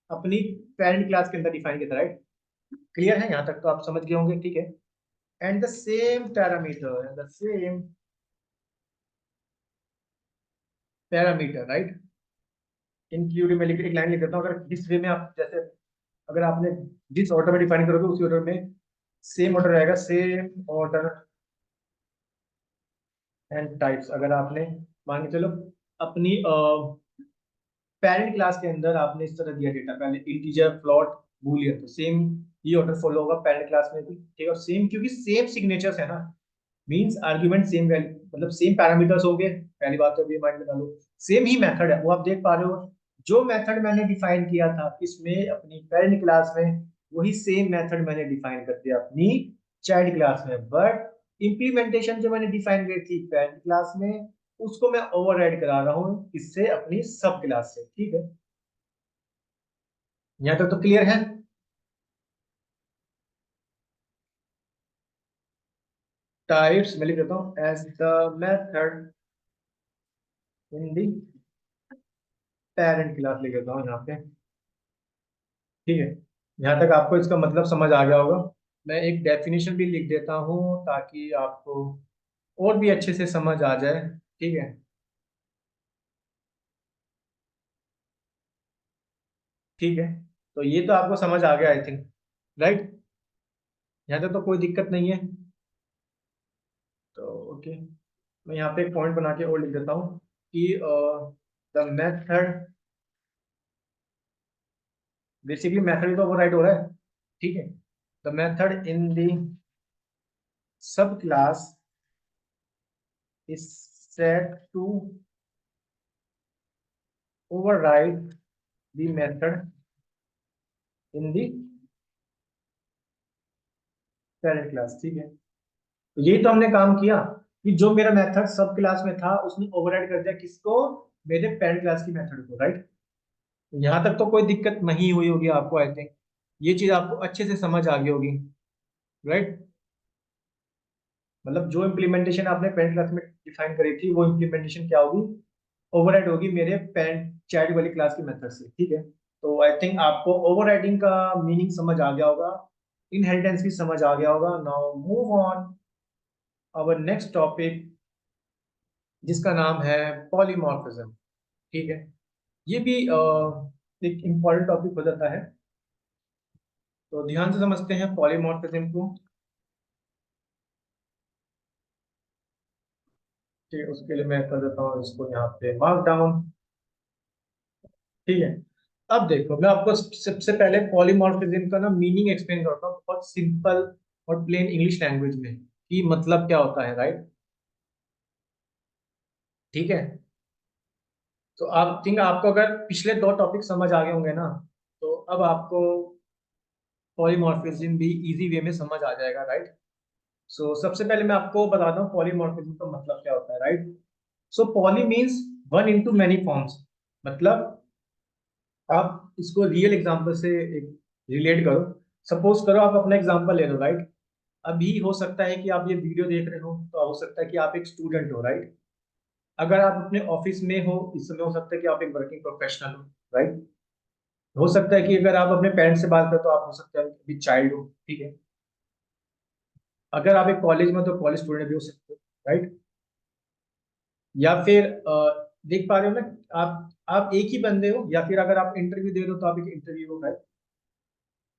अपनी पेरेंट क्लास के अंदर डिफाइन किया था, राइट। क्लियर है, यहाँ तक तो आप समझ गए होंगे। ठीक है, and the same parameter, the same parameter, right, including, मैं एक लाइन लिख देता हूँ, अगर जिस वे में आप जैसे, अगर आपने जिस ऑर्डर में डिफाइन करोगे उसी ऑर्डर में सेम ऑर्डर रहेगा, सेम ऑर्डर एंड टाइप्स। अगर आपने मान के चलो अपनी पेरेंट क्लास के अंदर आपने इस तरह दिया डेटा, पहले इंटीजर, फ्लोट, बूलियन, तो सेम ये ऑर्डर फॉलो होगा पेरेंट क्लास में भी। ठीक है, और सेम क्योंकि सेम सिग्नेचर्स है ना, मींस आर्गुमेंट सेम वैल्यू, मतलब सेम पैरामीटर्स होंगे। पहली बात तो अभी माइंड में डालो, सेम ही मेथड है, वो आप देख पा रहे हो, जो मेथड मैंने डिफाइन किया था इसमें अपनी पेरेंट क्लास में, वही सेम मेथड मैंने डिफाइन कर दिया अपनी चाइल्ड क्लास में। बट इम्प्लीमेंटेशन जो मैंने डिफाइन करी थी पेरेंट क्लास में, उसको मैं ओवरराइड करा रहा हूँ इससे, अपनी सब क्लास से। ठीक है, यहाँ तक तो क्लियर है। टाइप्स मैं लिख देता हूँ as the method in the parent class, लिख देता हूँ यहाँ पे। ठीक है, यहाँ तक आपको इसका मतलब समझ आ गया होगा। मैं एक डेफिनेशन भी लिख देता हूँ ताकि आपको और भी अच्छे से समझ आ जाए। ठीक है, ठीक है, तो ये तो आपको समझ आ गया आई थिंक, राइट। यहाँ तक तो कोई दिक्कत नहीं है। तो ओके, मैं यहाँ पे एक पॉइंट बना के और लिख देता हूँ कि द मेथड, बेसिकली मेथड तो ओवरराइड हो रहा है। ठीक है, the method in the sub class is set to override the method in the parent class. ठीक है, तो यही तो हमने काम किया कि जो मेरा मेथड सब क्लास में था उसने ओवरराइड कर दिया किसको, मेरे पेरेंट क्लास की मेथड को, राइट। यहाँ तक तो कोई दिक्कत नहीं हुई होगी आपको आई थिंक, ये चीज आपको अच्छे से समझ आ गई होगी, राइट। मतलब जो इम्प्लीमेंटेशन आपने पेरेंट क्लास में डिफाइन करी थी, वो इम्प्लीमेंटेशन क्या होगी, ओवरराइड होगी मेरे पेरेंट चाइल्ड वाली क्लास के मेथड से। ठीक है, तो आई थिंक आपको ओवरराइडिंग का मीनिंग समझ आ गया होगा, इनहेरिटेंस भी समझ आ गया होगा। Now move on our next topic, जिसका नाम है पॉलीमॉर्फिज्म। ठीक है, ये भी एक इम्पॉर्टेंट टॉपिक हो जाता है, तो ध्यान से समझते हैं पॉलीमॉर्फिज्म को। ठीक है, उसके लिए मैं कर देता हूँ इसको यहाँ पे मार्क डाउन। ठीक है। अब देखो, मैं आपको सबसे पहले पॉलीमॉर्फिज्म का ना मीनिंग एक्सप्लेन करता हूँ बहुत सिंपल और प्लेन इंग्लिश लैंग्वेज में, कि मतलब क्या होता है, राइट। ठीक है। तो आप थिंक आपको अगर पिछले दो टॉपिक समझ आ गए होंगे ना, तो अब आपको पॉलीमॉर्फिज्म भी इजी वे में समझ आ जाएगा, राइट। सो सबसे पहले मैं आपको बताता हूँ पॉलीमॉर्फिज्म का मतलब क्या होता है, right. So poly means one into many forms. मतलब आप इसको रियल एग्जांपल से एक रिलेट करो। सपोज करो आप अपना एग्जांपल ले लो, राइट। अभी हो सकता है कि आप ये वीडियो देख रहे हो, तो हो सकता है कि आप एक स्टूडेंट हो, राइट। अगर आप अपने ऑफिस में हो, इस समय हो सकता है कि आप एक वर्किंग प्रोफेशनल हो, राइट। हो सकता है कि अगर आप अपने पेरेंट्स से बात करो तो आप हो सकता है अभी चाइल्ड हो, ठीक है। अगर आप एक कॉलेज में हो तो कॉलेज स्टूडेंट भी हो सकते हो, राइट। या फिर देख पा रहे हो ना, आप एक ही बंदे हो, या फिर अगर आप इंटरव्यू दे रहे हो तो आप एक इंटरव्यू हो, राइट।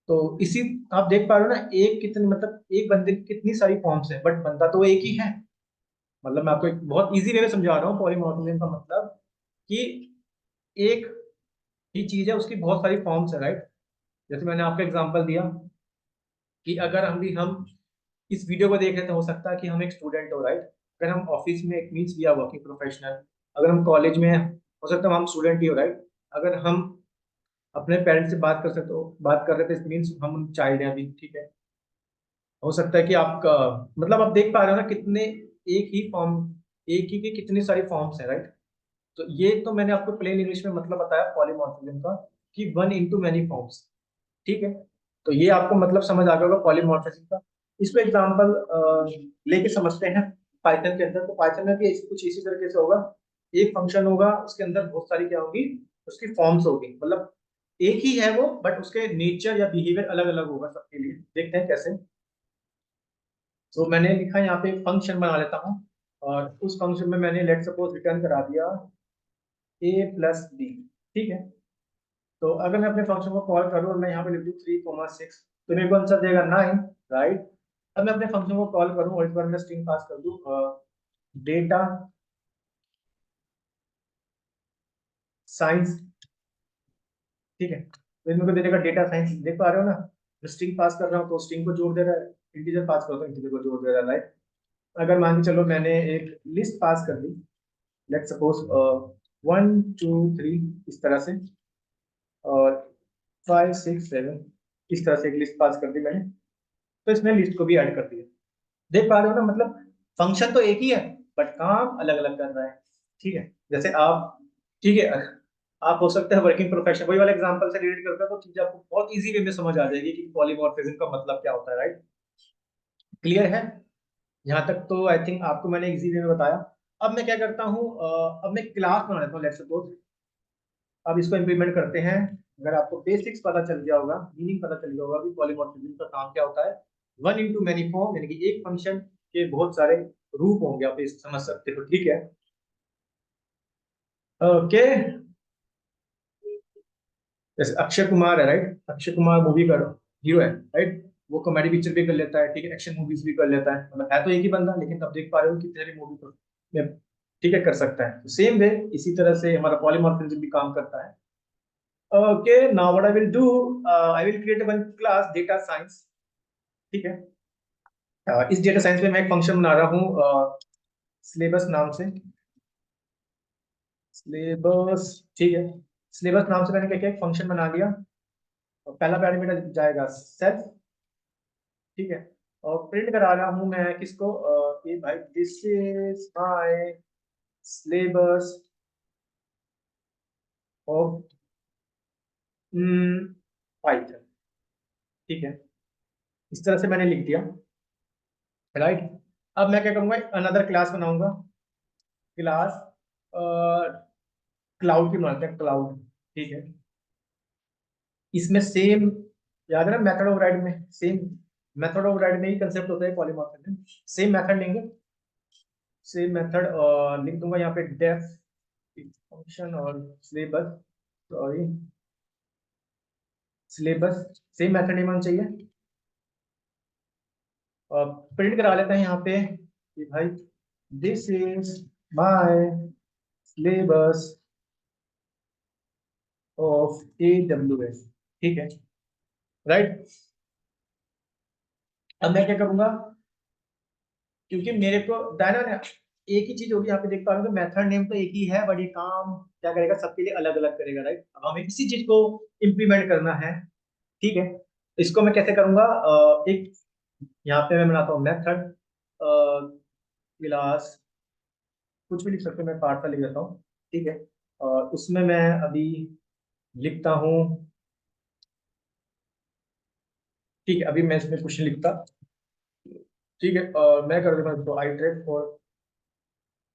तो इसी आप देख पा रहे हो ना, एक कितने मतलब एक बंदे की कितनी सारी फॉर्म्स है, बट बंदा तो एक ही है। मतलब मैं आपको एक बहुत इजी वे में समझा रहा हूँ पॉलीमॉर्फिज्म का मतलब, कि एक ही चीज है, उसकी बहुत सारी फॉर्म्स है, राइट। जैसे मैंने आपको एग्जांपल दिया कि अगर हम इस वीडियो को देख रहे हैं तो हो सकता है कि हम एक स्टूडेंट हो, राइट। अगर हम ऑफिस में, एक means we are working professional. अगर हम कॉलेज में हैं, हो सकता है हम स्टूडेंट ही हो, राइट। अगर हम अपने पेरेंट्स से बात कर सकते हो, बात कर रहे थे, मीन्स हम चाइल्ड हैं अभी, ठीक है। हो सकता है कि आपका मतलब आप देख पा रहे हो ना कितने एक ही फॉर्म, एक ही की कितनी सारी फॉर्म्स है, राइट। तो ये तो मैंने आपको प्लेन इंग्लिश में मतलब बताया पॉलीमॉर्फिज्म का, कि वन इनटू मैनी फॉर्म्स। ठीक है। तो ये आपको मतलब समझ आ गया होगा पॉलीमॉर्फिज्म का। इसको एग्जांपल लेके समझते हैं पाइथन के अंदर। तो पाइथन में भी कुछ इसी तरीके से होगा। एक फंक्शन होगा, उसके अंदर बहुत सारी क्या होगी, उसकी फॉर्म्स होगी। मतलब एक ही है वो, बट उसके नेचर या बिहेवियर अलग अलग होगा सबके लिए। देखते हैं कैसे। तो मैंने लिखा यहाँ पे फंक्शन बना लेता हूँ, और उस फंक्शन में मैंने लेट सपोज रिटर्न करा दिया a+b। ठीक है। तो अगर मैं अपने फंक्शन को कॉल करूँ और मैं यहाँ पे लिख दूँ 3,6, तो मेरे को आंसर देगा 9, राइट। अब मैं अपने फंक्शन को कॉल करूँ और इस बार मैं स्ट्रिंग पास कर दूँ डेटा साइंस। ठीक है। तो इसमें को दे देगा डेटा साइंस। देख पा रहे हो ना, मैं स्ट्रिंग पास कर रहा हूँ तो स्ट्रिंग को जोड़ दे रहा है, इंटीजर पास कर रहा हूँ इंटीजर को जोड़ दे रहा है, राइट। अगर मान के चलो मैंने एक लिस्ट पास कर दी, लेट सपोज 1 2 3 इस तरह से, और 5 6 7 इस तरह से एक लिस्ट पास कर दी मैंने। तो इसमें लिस्ट को भी ऐड कर दिया। देख पा रहे हो ना, मतलब फंक्शन तो एक ही है, बट काम अलग अलग कर रहा है। ठीक है। जैसे आप, ठीक है, आप हो सकते हैं वर्किंग प्रोफेशन, वही वाला एग्जांपल से रिलेट करते हो तो चीजें आपको बहुत इजी वे में समझ आ जाएगी कि पॉलीमॉर्फिज्म का मतलब क्या होता है, राइट। क्लियर है। यहाँ तक तो आई थिंक आपको मैंने इजी वे में बताया। अब मैं क्या करता हूँ, अब मैं क्लास बना लेता हूँ, लेट्स सपोज। अब इसको इम्प्लीमेंट करते हैं। अगर आपको बेसिक्स पता चल गया होगा, मीनिंग पता चल गया होगा कि पॉलीमॉर्फिज्म का काम क्या होता है, वन इनटू मैनी फॉर्म, यानी कि एक फंक्शन के बहुत सारे रूप होंगे, आप इस समझ सकते हो, ठीक है। ओके। जैसे अक्षय कुमार है, राइट। अक्षय कुमार मूवी का हीरो है, राइट। वो कॉमेडी पिक्चर भी कर लेता है, ठीक है, एक्शन मूवीज भी कर लेता है। मतलब है तो एक ही बंदा, लेकिन अब देख पा रहे हो कि तेरी मूवी में, ठीक है, कर सकता है। सेम वे इसी तरह से हमारा पॉलीमॉर्फिज्म भी काम करता है। Okay, now what I will do, I will create one class data science. ठीक है। इस डेटा साइंस में मैं एक फंक्शन बना रहा हूँ सिलेबस नाम से। सिलेबस, ठीक है। सिलेबस नाम से मैंने क्या किया, एक फंक्शन बना लिया। और पहला पैरामीटर जाएगा सेल्फ, ठीक है। और प्रिंट करा रहा हूँ मैं किसको, कि भाई this is my syllabus of Python. ठीक है। इस तरह से मैंने लिख दिया, राइट। अब मैं क्या करूंगा, अनदर क्लास बनाऊंगा। क्लास क्लाउड की बनाते हैं, क्लाउड। ठीक है। इसमें सेम, याद है ना मेथड ओवरराइड में, सेम मेथड ओवरराइड में ही कंसेप्ट होता है पॉलीमॉर्फिज्म। सेम मेथड लेंगे, सेम मेथड लिख दूंगा यहाँ पे डेफ फंक्शन और syllabus, sorry syllabus, same method name होना चाहिए। और प्रिंट करा लेते हैं यहाँ पे कि भाई this is my syllabus of AWS, ठीक है, राइट। अब मैं क्या करूंगा, क्योंकि मेरे को डायना ने एक ही चीज होगी यहाँ पे, देख पा रहे हो मेथड नेम तो एक ही है, बट ये काम क्या करेगा, सबके लिए अलग अलग करेगा, राइट। अब हमें इसी चीज को इम्प्लीमेंट करना है, ठीक है। इसको मैं कैसे करूंगा, एक यहाँ पे मैं बनाता हूँ मेथड क्लास, कुछ भी लिख सकते हो, मैं पार्ट का लिख देता हूँ, ठीक है। और उसमें मैं अभी लिखता हूँ, ठीक है, अभी मैं इसमें कुछ नहीं लिखता, ठीक है। और मैं कर देता हूँ इसको आइटरेट फॉर,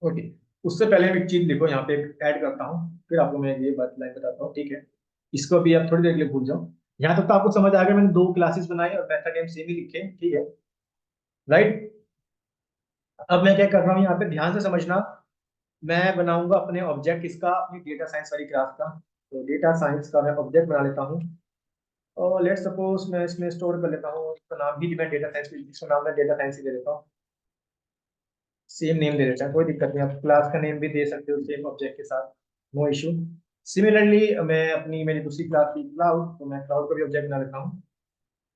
ओके। उससे पहले मैं एक चीज देखो यहाँ पे ऐड करता हूँ, फिर आपको मैं ये बात लाइन बताता हूँ, ठीक है। इसको अभी आप थोड़ी देर के लिए भूल जाओ। यहाँ तक तो आपको समझ आ गया, मैंने दो क्लासेस बनाई और मेथड नेम सेम ही लिखे, ठीक है, राइट। अब मैं क्या कर रहा हूँ यहाँ पे, ध्यान से समझना। मैं बनाऊंगा अपने ऑब्जेक्ट किसका, अपनी डेटा साइंस वाली क्लास का। तो डेटा साइंस का मैं ऑब्जेक्ट बना लेता हूँ, और लेट सपोज मैं इसमें स्टोर कर लेता हूँ, इसका नाम ही मैं डेटा साइंस, इसका नाम मैं डेटा साइंस ही दे देता हूँ, सेम नेम दे देता है, कोई दिक्कत नहीं, आप क्लास का नेम भी दे सकते हो सेम ऑब्जेक्ट के साथ, नो इशू। सिमिलरली मैं अपनी मेरी दूसरी क्लास की क्लाउड, तो मैं क्लाउड का भी ऑब्जेक्ट बना लेता हूँ,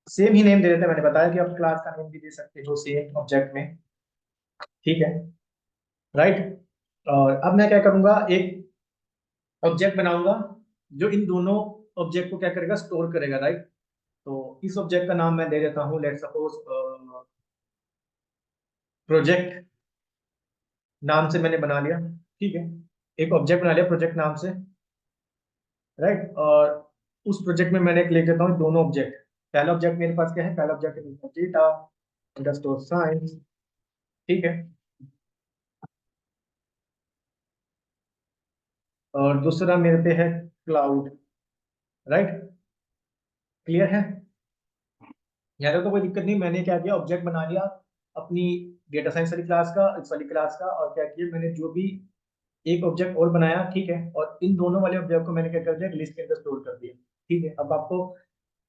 सेम ही नेम दे देता है, मैंने बताया कि आप क्लास का नेम भी दे सकते हो सेम ऑब्जेक्ट में, ठीक है, राइट। और अब मैं क्या करूंगा, एक ऑब्जेक्ट बनाऊंगा जो इन दोनों ऑब्जेक्ट को क्या करेगा, स्टोर करेगा, राइट। तो इस ऑब्जेक्ट का नाम मैं दे देता हूँ, लेट सपोज प्रोजेक्ट नाम से मैंने बना लिया, ठीक है, एक ऑब्जेक्ट बना लिया प्रोजेक्ट नाम से, राइट। और उस प्रोजेक्ट में मैंने एक लिख देता हूँ दोनों ऑब्जेक्ट। पहला ऑब्जेक्ट मेरे पास क्या है, पहला ऑब्जेक्ट है डेटा अंडरस्कोर साइंस, ठीक है। और दूसरा मेरे पे है क्लाउड, राइट, क्लियर है। यहाँ तक तो कोई दिक्कत नहीं, मैंने क्या किया, ऑब्जेक्ट बना लिया अपनी डेटा साइंस वाली क्लास का, इस वाली क्लास का, और क्या किया मैंने, जो भी एक ऑब्जेक्ट और बनाया, ठीक है, और इन दोनों वाले ऑब्जेक्ट को मैंने क्या कर दिया, एक लिस्ट के अंदर स्टोर कर दिया, ठीक है।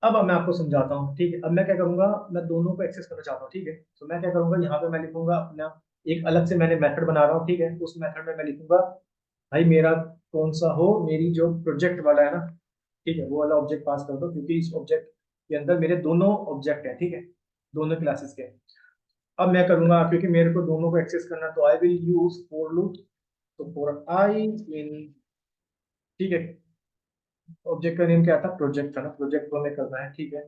अब मैं आपको समझाता हूँ, ठीक है। अब मैं क्या करूंगा, मैं दोनों को एक्सेस करना चाहता हूँ, ठीक है। तो मैं क्या करूंगा, यहाँ पे मैं लिखूंगा अपना एक अलग से मैंने मेथड बना रहा हूँ, ठीक है। उस मेथड में मैं लिखूंगा भाई मेरा कौन सा हो, मेरी जो प्रोजेक्ट वाला है ना, ठीक है, वो वाला ऑब्जेक्ट पास कर दो, क्योंकि इस ऑब्जेक्ट के अंदर मेरे दोनों ऑब्जेक्ट हैं, ठीक है, दोनों क्लासेस के। अब मैं करूंगा, क्योंकि मेरे को दोनों को एक्सेस करना, तो I will use for loop. तो फॉर आई इन, ठीक है, ऑब्जेक्ट का नेम क्या था, प्रोजेक्ट था ना, प्रोजेक्ट को हमें करना है, ठीक है।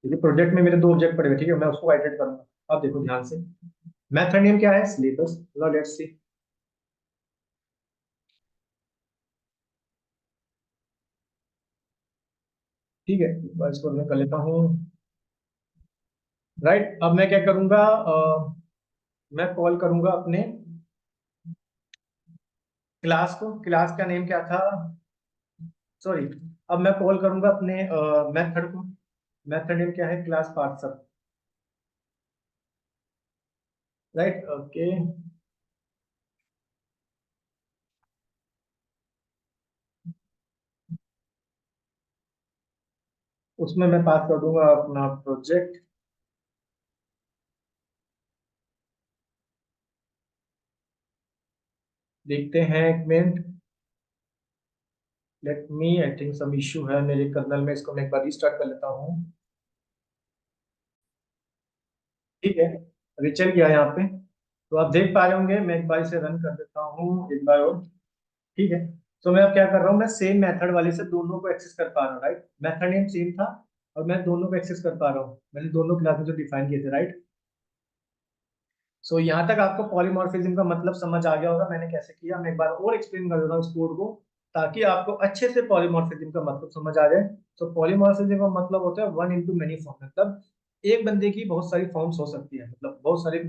क्योंकि प्रोजेक्ट में मेरे दो ऑब्जेक्ट पड़े हुए, ठीक है, मैं उसको आइटरेट करूंगा। अब देखो ध्यान से, मेथड नेम क्या है, सिलेबस, लेट्स सी, ठीक है। बस इसको मैं कर लेता हूँ, राइट। अब मैं क्या करूंगा, मैं कॉल करूंगा अपने क्लास को, क्लास का नेम क्या था, सॉरी। अब मैं कॉल करूंगा अपने मेथड को, मेथड नेम क्या है, क्लास पार्सर, राइट, ओके। उसमें मैं पास कर दूंगा अपना प्रोजेक्ट, देखते हैं एक minute, let me, I think some issue है मेरे कर्नल में, इसको मैं एक बार रीस्टार्ट कर लेता हूँ, ठीक है। अभी चल गया यहाँ पे, तो आप देख पा रहे होंगे, मैं एक बार इसे रन कर देता हूँ एक बार और, ठीक है। तो मैं अब क्या कर रहा हूँ, मैं सेम मेथड वाले से दोनों को एक्सेस कर पा रहा हूँ, राइट, मेथड नेम सेम था, और मैं दोनों को एक्सेस कर पा रहा हूँ, मैंने दोनों क्लास में जो डिफाइन किए थे, राइट। सो यहाँ तक आपको पॉलीमॉर्फिज्म का मतलब समझ आ गया होगा, मैंने कैसे किया, मैं एक बार और एक्सप्लेन कर देता हूँ इस कोड को, ताकि आपको अच्छे से पॉलीमॉर्फिज्म का मतलब समझ आ जाए। तो पॉलीमॉर्फिज्म का मतलब होता है वन इंटू मेनी फॉर्म, मतलब एक बंदे की बहुत सारी फॉर्म्स हो सकती है, मतलब बहुत सारे,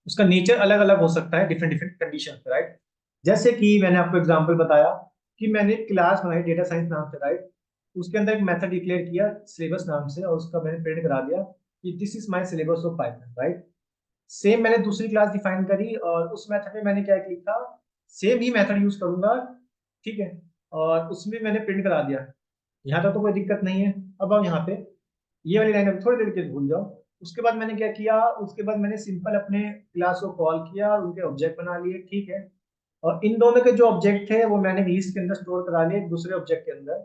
उसका नेचर अलग अलग हो सकता है डिफरेंट डिफरेंट कंडीशन पे, राइट। जैसे कि मैंने आपको एग्जांपल बताया कि मैंने क्लास बनाई डेटा साइंस नाम से, राइट, उसके अंदर एक मेथड डिक्लेयर किया सिलेबस नाम से, और उसका मैंने प्रिंट करा दिया कि this is my syllabus of Python, right. Same मैंने दूसरी क्लास डिफाइन करी, और उस मेथड में मैंने क्या लिखा, सेम ही मेथड यूज करूंगा, ठीक है, और उसमें मैंने प्रिंट करा दिया। यहाँ तक तो कोई दिक्कत नहीं है। अब आप यहाँ पे ये वाली लाइन थोड़ी देर के लिए भूल जाओ। उसके बाद मैंने क्या किया, उसके बाद मैंने सिंपल अपने क्लास को कॉल किया और उनके ऑब्जेक्ट बना लिए, ठीक है। और इन दोनों के जो ऑब्जेक्ट थे वो मैंने लिस्ट के अंदर स्टोर करा लिए एक दूसरे ऑब्जेक्ट के अंदर।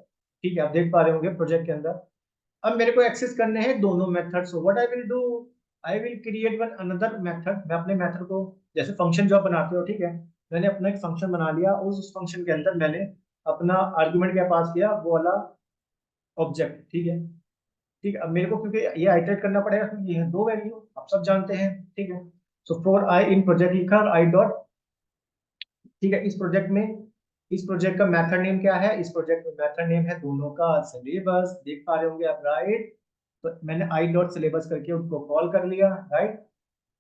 ठीक है, आप देख पा रहे होंगे प्रोजेक्ट के अंदर। अब मेरे को एक्सेस करने हैं दोनों method. So what I will do, I will create one another method. मैं अपने मेथड को, जैसे फंक्शन जो आप बनाते हो, ठीक है, मैंने अपना एक फंक्शन बना लिया। उस फंक्शन के अंदर मैंने अपना आर्गुमेंट क्या पास किया, वो वाला ऑब्जेक्ट। ठीक है, ठीक है। अब मेरे को क्योंकि ये आइटरेट करना पड़ेगा क्योंकि ये है दो वैल्यू, आप सब जानते हैं। ठीक है, so for I in project लिखा आई डॉट। ठीक है, इस प्रोजेक्ट का मेथड नेम क्या है, इस प्रोजेक्ट में मेथड नेम है दोनों का सिलेबस। देख पा रहे होंगे आप, राइट। तो मैंने आई डॉट सिलेबस करके उसको कॉल कर लिया, राइट।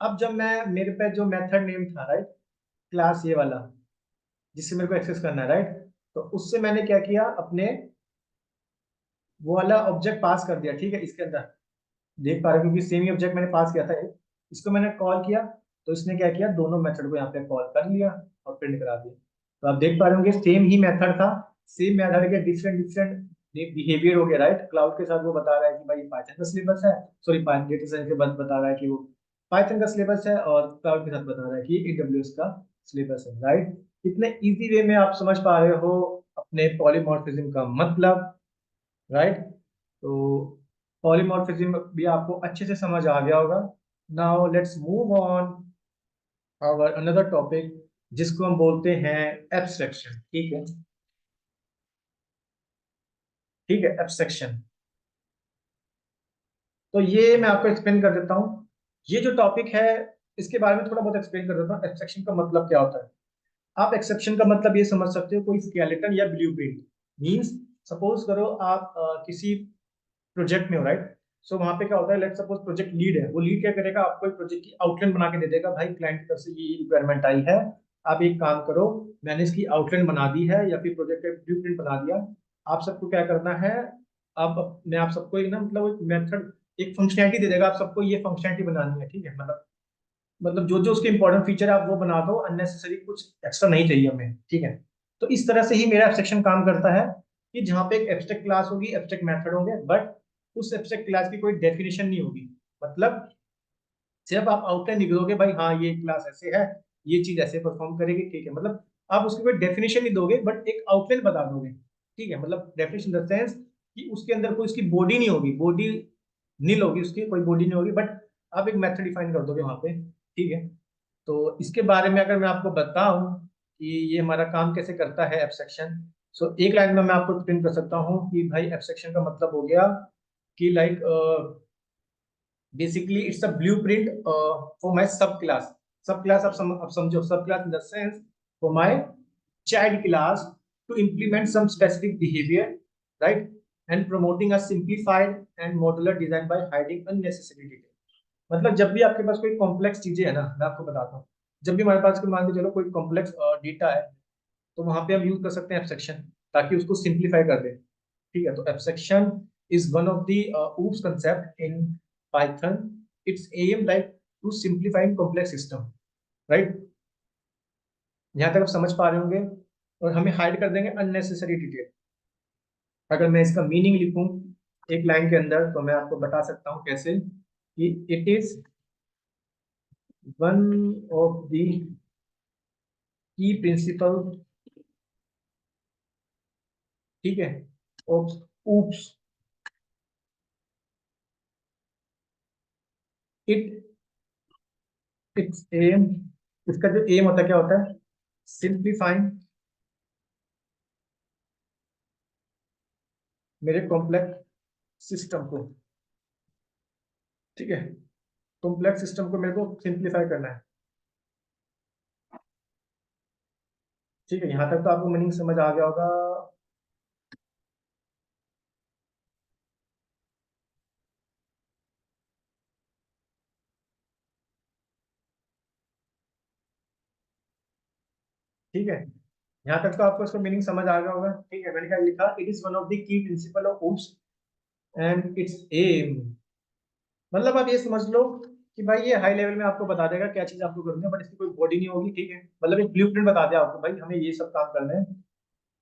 अब जब मैं, मेरे पे जो मेथड नेम था, राइट, क्लास ये वाला जिससे मेरे को एक्सेस करना है, राइट, तो उससे मैंने क्या किया, अपने वो वाला ऑब्जेक्ट पास कर दिया। ठीक है, इसके अंदर देख पा रहे हो क्योंकि सेम ही ऑब्जेक्ट मैंने पास किया था एक, इसको मैंने कॉल किया। तो इसने क्या किया, दोनों मेथड को यहाँ पे कॉल कर लिया और प्रिंट करा दिया। तो आप देख पा रहे होंगे सेम ही मेथड था, सेम मेथड के डिफरेंट डिफरेंट बिहेवियर हो गया, राइट। क्लाउड के साथ वो बता रहा है कि भाई पाइथन का सिलेबस है, सॉरी डेटा साइंस के बाद बता रहा है कि वो पाइथन का सिलेबस है, और क्लाउड के साथ बता रहा है कि एडब्ल्यूएस का सिलेबस है, राइट। इतने इजी वे में आप समझ पा रहे हो अपने पॉलीमॉर्फिज्म का मतलब, राइट। तो पॉलीमॉर्फिज्म भी आपको अच्छे से समझ आ गया होगा। Now let's move on our another topic, जिसको हम बोलते हैं एब्स्ट्रैक्शन। ठीक है, ठीक है, एब्स्ट्रैक्शन। तो ये मैं आपको एक्सप्लेन कर देता हूँ। ये जो टॉपिक है, इसके बारे में थोड़ा बहुत एक्सप्लेन कर देता हूँ, एब्स्ट्रैक्शन का मतलब क्या होता है। आप एक्सेप्शन का मतलब ये समझ सकते हो, कोई स्केलेटन या ब्लूप्रिंट। मींस सपोज करो आप किसी प्रोजेक्ट में हो, राइट। सो वहां पे क्या होता है, लेट सपोज प्रोजेक्ट लीड है, वो लीड क्या करेगा, आपको एक प्रोजेक्ट की आउटलाइन बना के दे देगा, भाई क्लाइंट की तरफ से ये रिक्वायरमेंट आई है, आप एक काम करो। मैंने इसकी आउटलाइन बना दी है या फिर प्रोजेक्ट का ब्लूप्रिंट बना दिया। आप सबको क्या करना है, अब मैं आप सबको एक ना, मतलब एक मेथड, एक फंक्शनैलिटी दे देगा, आप सबको ये फंक्शनैलिटी बनानी है। ठीक है, मतलब जो जो उसके इंपॉर्टेंट फीचर है आप वो बना दो, अननेसेसरी कुछ एक्स्ट्रा नहीं चाहिए हमें। ठीक है, तो इस तरह से ही मेरा एब्स्ट्रैक्शन काम करता है, कि जहाँ पे एक एब्स्ट्रैक्ट क्लास होगी, एब्स्ट्रैक्ट मेथड होंगे, बट उस एब्स्ट्रैक्ट क्लास की कोई डेफिनेशन नहीं होगी। मतलब सिर्फ आप आउटलाइन लिख दोगे, भाई हाँ ये क्लास ऐसे है, ये चीज ऐसे परफॉर्म करेगी। ठीक है, मतलब आप उसकी कोई डेफिनेशन नहीं दोगे, बट एक आउटलाइन बता दोगे। ठीक है, मतलब डेफिनेशन द सेंस कि उसके अंदर कोई उसकी बॉडी नहीं होगी, बॉडी नील होगी, उसकी कोई बॉडी नहीं होगी, बट आप एक मेथड डिफाइन कर दोगे वहां पे। ठीक है, तो इसके बारे में अगर मैं आपको बताऊं कि ये हमारा काम कैसे करता है एब्स्ट्रैक्शन, सो एक लाइन में मैं आपको एक्सप्लेन कर सकता हूँ कि भाई एब्स्ट्रैक्शन का मतलब हो गया कि like basically it's a blueprint for my sub class. Sub class आप समझो, sub class in the sense for my child class to implement some specific behavior, right, and promoting a simplified and modular design by hiding unnecessary detail। मतलब जब भी आपके पास कोई complex चीजें है ना, मैं आपको बताता हूँ, जब भी हमारे पास कोई, मान के चलो कोई कॉम्प्लेक्स डेटा है, तो वहां पे हम यूज कर सकते हैं एब्स्ट्रैक्शन, ताकि उसको सिंप्लीफाई कर दें। ठीक है, तो abstraction is one of the oops concept in Python। Its aim like to simplifying complex system, right। यहाँ तक आप समझ पा रहे होंगे। और हमें हाइड कर देंगे अननेसेसरी डिटेल। अगर मैं इसका मीनिंग लिखूं एक लाइन के अंदर, तो मैं आपको बता सकता हूँ कैसे, कि it is one of the key principle, ठीक है, of oops। It it's aim, इसका जो एम होता है क्या होता है, सिंप्लीफाइंग मेरे कॉम्प्लेक्स सिस्टम को। ठीक है, कॉम्प्लेक्स सिस्टम को मेरे को सिंप्लीफाई करना है। ठीक है, यहाँ तक तो आपको मीनिंग समझ आ गया होगा। ठीक है, यहाँ तक तो आपको इसका मीनिंग समझ आ गया होगा। ठीक है, मैंने क्या लिखा, it is one of the key principle of oops and it's aim. मतलब आप ये समझ लो कि भाई ये हाई लेवल में आपको बता देगा क्या चीज आपको करनी है, बट इसकी कोई बॉडी नहीं होगी। ठीक है, मतलब एक ब्लूप्रिंट बता दिया आपको, भाई हमें ये सब काम करना है।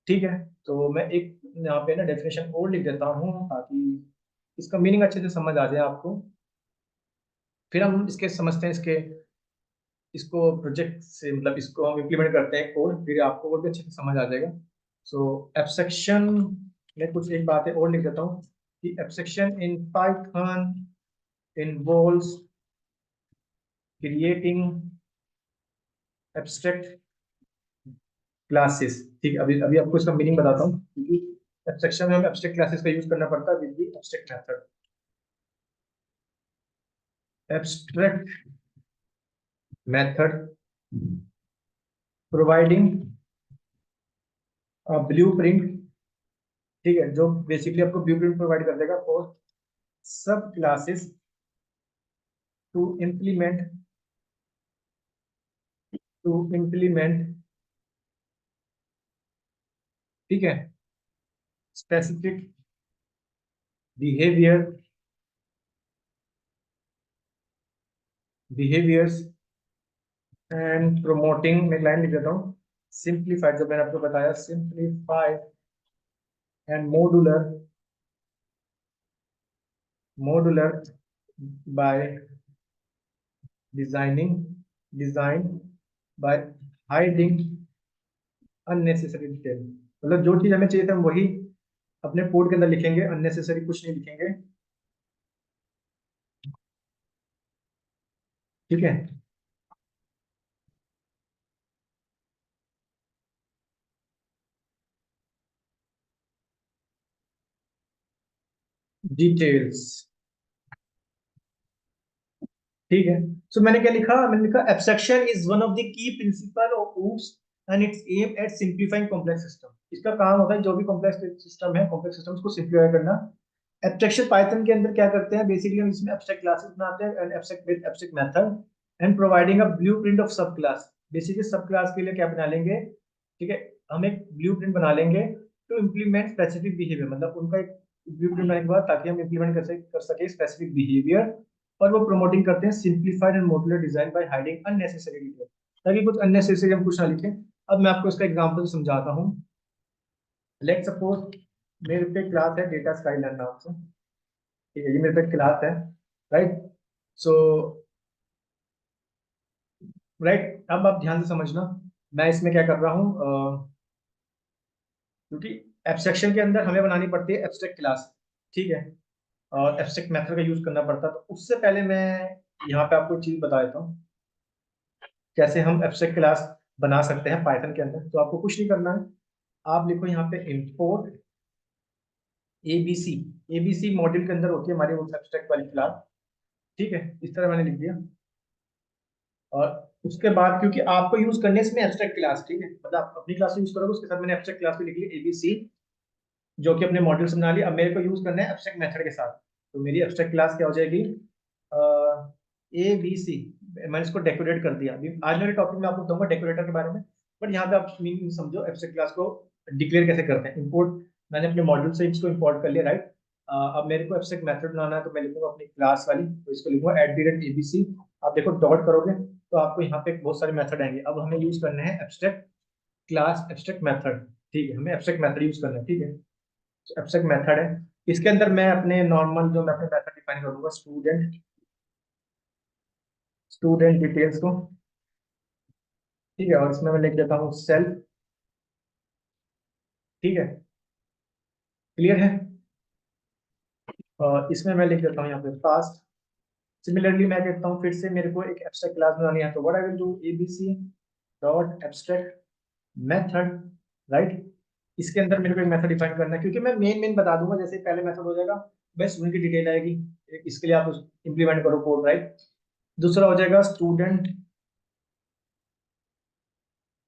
ठीक है, तो मैं एक यहाँ पे ना डेफिनेशन और लिख देता हूँ, ताकि इसका मीनिंग अच्छे से समझ आ जाए आपको। फिर हम इसके समझते हैं इसके इसको प्रोजेक्ट से मतलब इसको हम इम्प्लीमेंट करते हैं कोड, फिर आपको और भी अच्छे से समझ आ जाएगा। सो एब्स्ट्रैक्शन में कुछ एक बातें और लिख देता हूँ कि abstraction in Python involves creating abstract classes. ठीक है, अभी अभी आपको इसका मीनिंग बताता हूँ, क्योंकि एब्स्ट्रैक्शन में हमें एब्स्ट्रैक्ट क्लासेस का यूज करना पड़ता है with the abstract method. Abstract method providing blueprint, ठीक है, जो बेसिकली आपको ब्लूप्रिंट प्रोवाइड कर देगा for subclasses to implement to implement ठीक है, specific behaviour behaviours and promoting, मैं लाइन लिख देता हूँ, सिंप्लीफाइड, जो मैंने आपको बताया, simplified and modular by designing design by hiding unnecessary detail। मतलब जो चीज हमें चाहिए था हम वही अपने कोड के अंदर लिखेंगे, अननेसेसरी कुछ नहीं लिखेंगे। ठीक है, डिटेल्स, ठीक है। सो मैंने क्या लिखा, मैंने लिखा abstraction is one of the key principle of OOPS and it's aim at simplifying complex system. इसका काम होता है जो भी कॉम्प्लेक्स सिस्टम है, कॉम्प्लेक्स सिस्टम्स को सिंप्लीफाई करना। एब्स्ट्रैक्शन पाइथन के अंदर क्या करते हैं, बेसिकली हम इसमें एब्स्ट्रैक्ट क्लासेस बनाते हैं and abstract with abstract method and providing a blueprint of सब क्लास। बेसिकली सब क्लास के लिए क्या बना लेंगे, ठीक है, हम एक ब्लूप्रिंट बना लेंगे टू इम्प्लीमेंट स्पेसिफिक बिहेवियर, मतलब उनका एक ब्लूप्रिंट बनाने के बाद ताकि हम इम्प्लीमेंट कर सके स्पेसिफिक बिहेवियर। और वो प्रमोटिंग करते हैं simplified and modular design by hiding unnecessary detail, ताकि कुछ अननेसेसरी हम कुछ ना लिखें। अब मैं आपको इसका एग्जांपल समझाता हूँ। लेट सपोज मेरे पे क्लास है डेटा स्काईलर्न नाम से, ठीक है, ये मेरे पे क्लास है, राइट। सो राइट, अब आप ध्यान से समझना, मैं इसमें क्या कर रहा हूँ, क्योंकि एब्स्ट्रैक्शन के अंदर हमें बनानी पड़ती है एब्स्ट्रैक्ट क्लास, ठीक है, और एब्स्ट्रैक्ट मेथड का यूज करना पड़ता है। तो उससे पहले मैं यहाँ पे आपको एक चीज बता देता हूँ कैसे हम एब्स्ट्रैक्ट क्लास बना सकते हैं पाइथन के अंदर। तो आपको कुछ नहीं करना है, आप लिखो यहाँ पे इंपोर्ट एबीसी। एबीसी मॉड्यूल के अंदर होती है हमारी वो एब्स्ट्रैक्ट वाली क्लास, ठीक है, इस तरह मैंने लिख दिया। और उसके बाद क्योंकि आपको यूज करने इसमें एब्स्ट्रैक्ट क्लास, ठीक है, मतलब आप अपनी क्लास यूज करोगे, उसके साथ मैंने एब्स्ट्रैक्ट क्लास भी लिख ली एबीसी, जो कि अपने मॉड्यूल से बना ली। अब मेरे को यूज करना है एब्स्ट्रैक्ट मेथड के साथ, तो मेरी एब्स्ट्रैक्ट क्लास क्या हो जाएगी, ए बी सी। मैंने इसको डेकोरेट कर दिया। अभी आज मेरे टॉपिक में आपको बताऊंगा डेकोरेटर के बारे में, बट यहाँ पे आप मीनिंग समझो एब्स्ट्रैक्ट क्लास को डिक्लेयर कैसे करते हैं। इंपोर्ट, मैंने अपने मॉड्यूल से इसको इंपोर्ट कर लिया, राइट। अब मेरे को एब्स्ट्रैक्ट मेथड बनाना है, तो मैं लिखूंगा अपनी क्लास वाली, तो इसको लिखूंगा @abc। आप देखो डॉट करोगे तो आपको यहाँ पे बहुत सारे मेथड आएंगे। अब हमें यूज करने हैं एब्स्ट्रैक्ट क्लास एब्स्ट्रैक्ट मेथड, ठीक है, हमें एब्स्ट्रैक्ट मेथड यूज करना है, ठीक है। एब्स्ट्रैक्ट मेथड है, इसके अंदर मैं अपने नॉर्मल जो मैं अपने मेथड डिफाइन करूंगा, स्टूडेंट स्टूडेंट डिटेल्स को, ठीक है, और इसमें मैं लिख देता हूँ सेल्फ, ठीक है, क्लियर है। और इसमें मैं लिख देता हूँ यहाँ पे पास्ट। सिमिलरली मैं कहता हूँ फिर से मेरे को एक एब्स्ट्रैक्ट क्लास बनानी है, तो what I will do, ABC dot abstract method, right. इसके अंदर मेरे को एक मेथड डिफाइन करना है, क्योंकि मैं मेन मेन बता दूंगा। जैसे पहले मेथड हो जाएगा बस स्टूडेंट की डिटेल आएगी, इसके लिए आप इंप्लीमेंट करो कोड, राइट। दूसरा हो जाएगा स्टूडेंट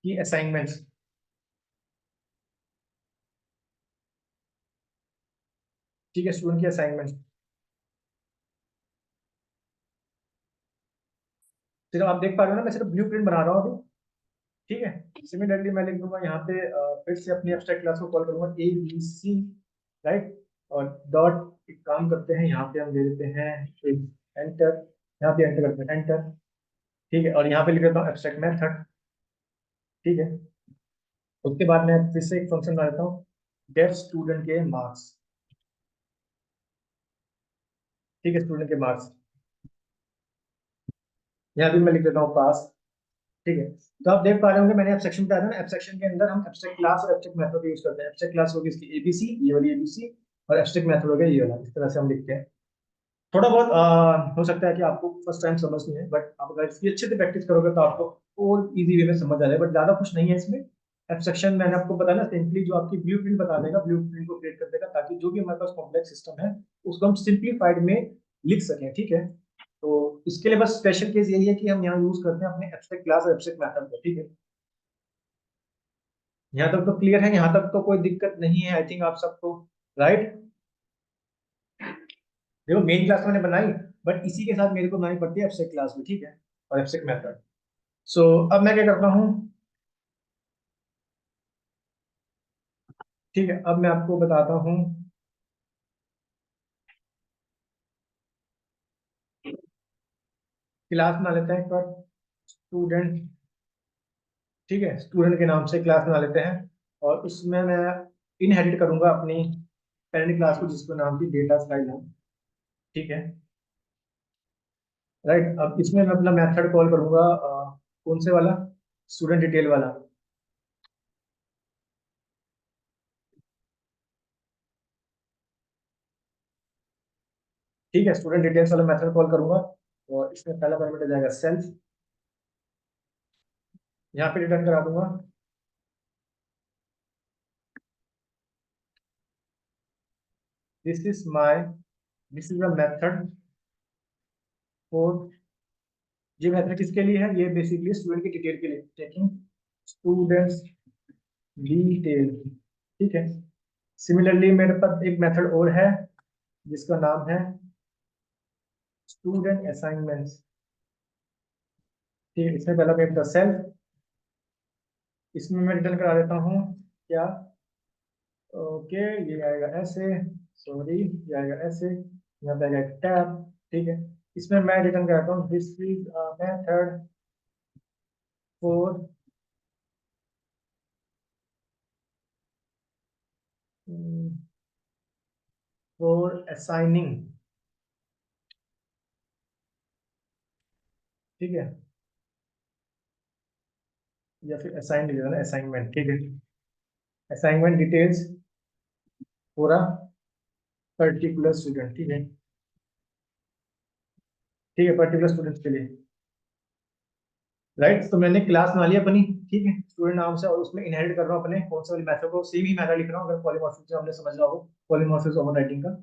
की असाइनमेंट्स, ठीक है, स्टूडेंट की असाइनमेंट। सिर्फ आप देख पा रहे हो ना, मैं सिर्फ ब्लू प्रिंट बना रहा हूँ अभी, ठीक है। सिमिलरली मैं लिख दूंगा यहाँ पे फिर से अपनी एब्स्ट्रैक्ट क्लास को कॉल करूंगा एबीसी, राइट। और डॉट, एक काम करते हैं यहाँ पे हम दे देते हैं एंटर, यहाँ पे एंटर करते हैं एंटर, ठीक है, और यहाँ पे लिख देता हूँ एब्स्ट्रैक्ट मेथड, ठीक है। उसके बाद मैं फिर से एक फंक्शन बना देता हूँ गेट स्टूडेंट के मार्क्स, ठीक है, स्टूडेंट के मार्क्स। यहाँ भी मैं लिख देता हूँ पास, ठीक है। तो आप देख पा रहे होंगे मैंने एब्स्ट्रैक्शन बताया था ना, एब्स्ट्रैक्शन के अंदर हम एब्स्ट्रैक्ट क्लास और एब्स्ट्रैक्ट मेथड यूज करते हैं। एब्स्ट्रैक्ट क्लास होगी इसकी एबीसी, ये वाली एबीसी, और एब्स्ट्रैक्ट मेथड हो गया ये वाला। इस तरह से हम लिखते हैं। थोड़ा बहुत हो सकता है कि आपको फर्स्ट टाइम समझ नहीं है, बट आप अगर इसकी अच्छे से प्रैक्टिस करोगे तो आपको और इजी वे में समझ आ जाएगा। बट ज्यादा कुछ नहीं है इसमें। एब्स्ट्रक्शन मैंने आपको बताया ना, सिंपली जो आपकी ब्लूप्रिंट बता देगा, ब्लूप्रिंट को क्रिएट कर देगा, ताकि जो भी हमारे पास कॉम्प्लेक्स सिस्टम है उसको हम सिंप्लीफाइड में लिख सकें। ठीक है। तो इसके लिए बस स्पेशल केस यही है कि हम यहाँ यूज करते हैं अपने एब्स्ट्रैक्ट क्लास और एब्स्ट्रैक्ट मेथड को। ठीक है। यहाँ तक तो क्लियर है, यहाँ तक तो कोई दिक्कत नहीं है आई थिंक आप सबको, राइट। देखो मेन क्लास मैंने बनाई, बट इसी के साथ मेरे को बनानी पड़ती है एब्स्ट्रैक्ट क्लास भी। ठीक है। और एब्स्ट्रैक्ट मेथड। सो अब मैं क्या करता हूँ, ठीक है, अब मैं आपको बताता हूँ। क्लास बना लेते हैं एक बार, स्टूडेंट। ठीक है, स्टूडेंट के नाम से क्लास बना लेते हैं। और उसमें मैं इनहेरिट करूंगा अपनी पेरेंट क्लास को, जिसको नाम की डेटा स्टाइल है। ठीक है। राइट, अब इसमें मैं अपना मेथड कॉल करूंगा, कौन से वाला, स्टूडेंट डिटेल वाला। ठीक है, स्टूडेंट डिटेल्स वाला मेथड कॉल करूंगा। और इसमें पहला पैरामीटर जाएगा सेल्फ, यहाँ पे रिटर्न करा दूंगा this is my, this is a method for. ये मेथड किसके लिए है, ये बेसिकली स्टूडेंट की डिटेल के लिए, टेकिंग स्टूडेंट्स डिटेल। ठीक है। सिमिलरली मेरे पास एक मेथड और है जिसका नाम है स्टूडेंट असाइनमेंट्स। ठीक है, इसमें पहला पैरामीटर सेल्फ, इसमें मैं रिटर्न करा देता हूँ क्या, ओके, ये आएगा ऐसे, सॉरी, ये आएगा ऐसे, यहाँ पे आएगा टैब। ठीक है। इसमें मैं रिटर्न कराता हूँ this is a method for for assigning. ठीक है, या फिर असाइन लिख देना, असाइनमेंट। ठीक है, assignment details for a particular student. ठीक है। ठीक है, पर्टिकुलर स्टूडेंट्स के लिए। राइट, तो मैंने क्लास बना ली अपनी। ठीक है, स्टूडेंट नाम से, और उसमें इनहेरिट कर रहा हूँ अपने कौन से वाले मेथड को, सेम ही मेथड लिख रहा हूँ, अगर पॉलीमॉर्फिज्म हमने समझ रहा हो, पॉलीमॉर्फिज्म ओवर राइटिंग का।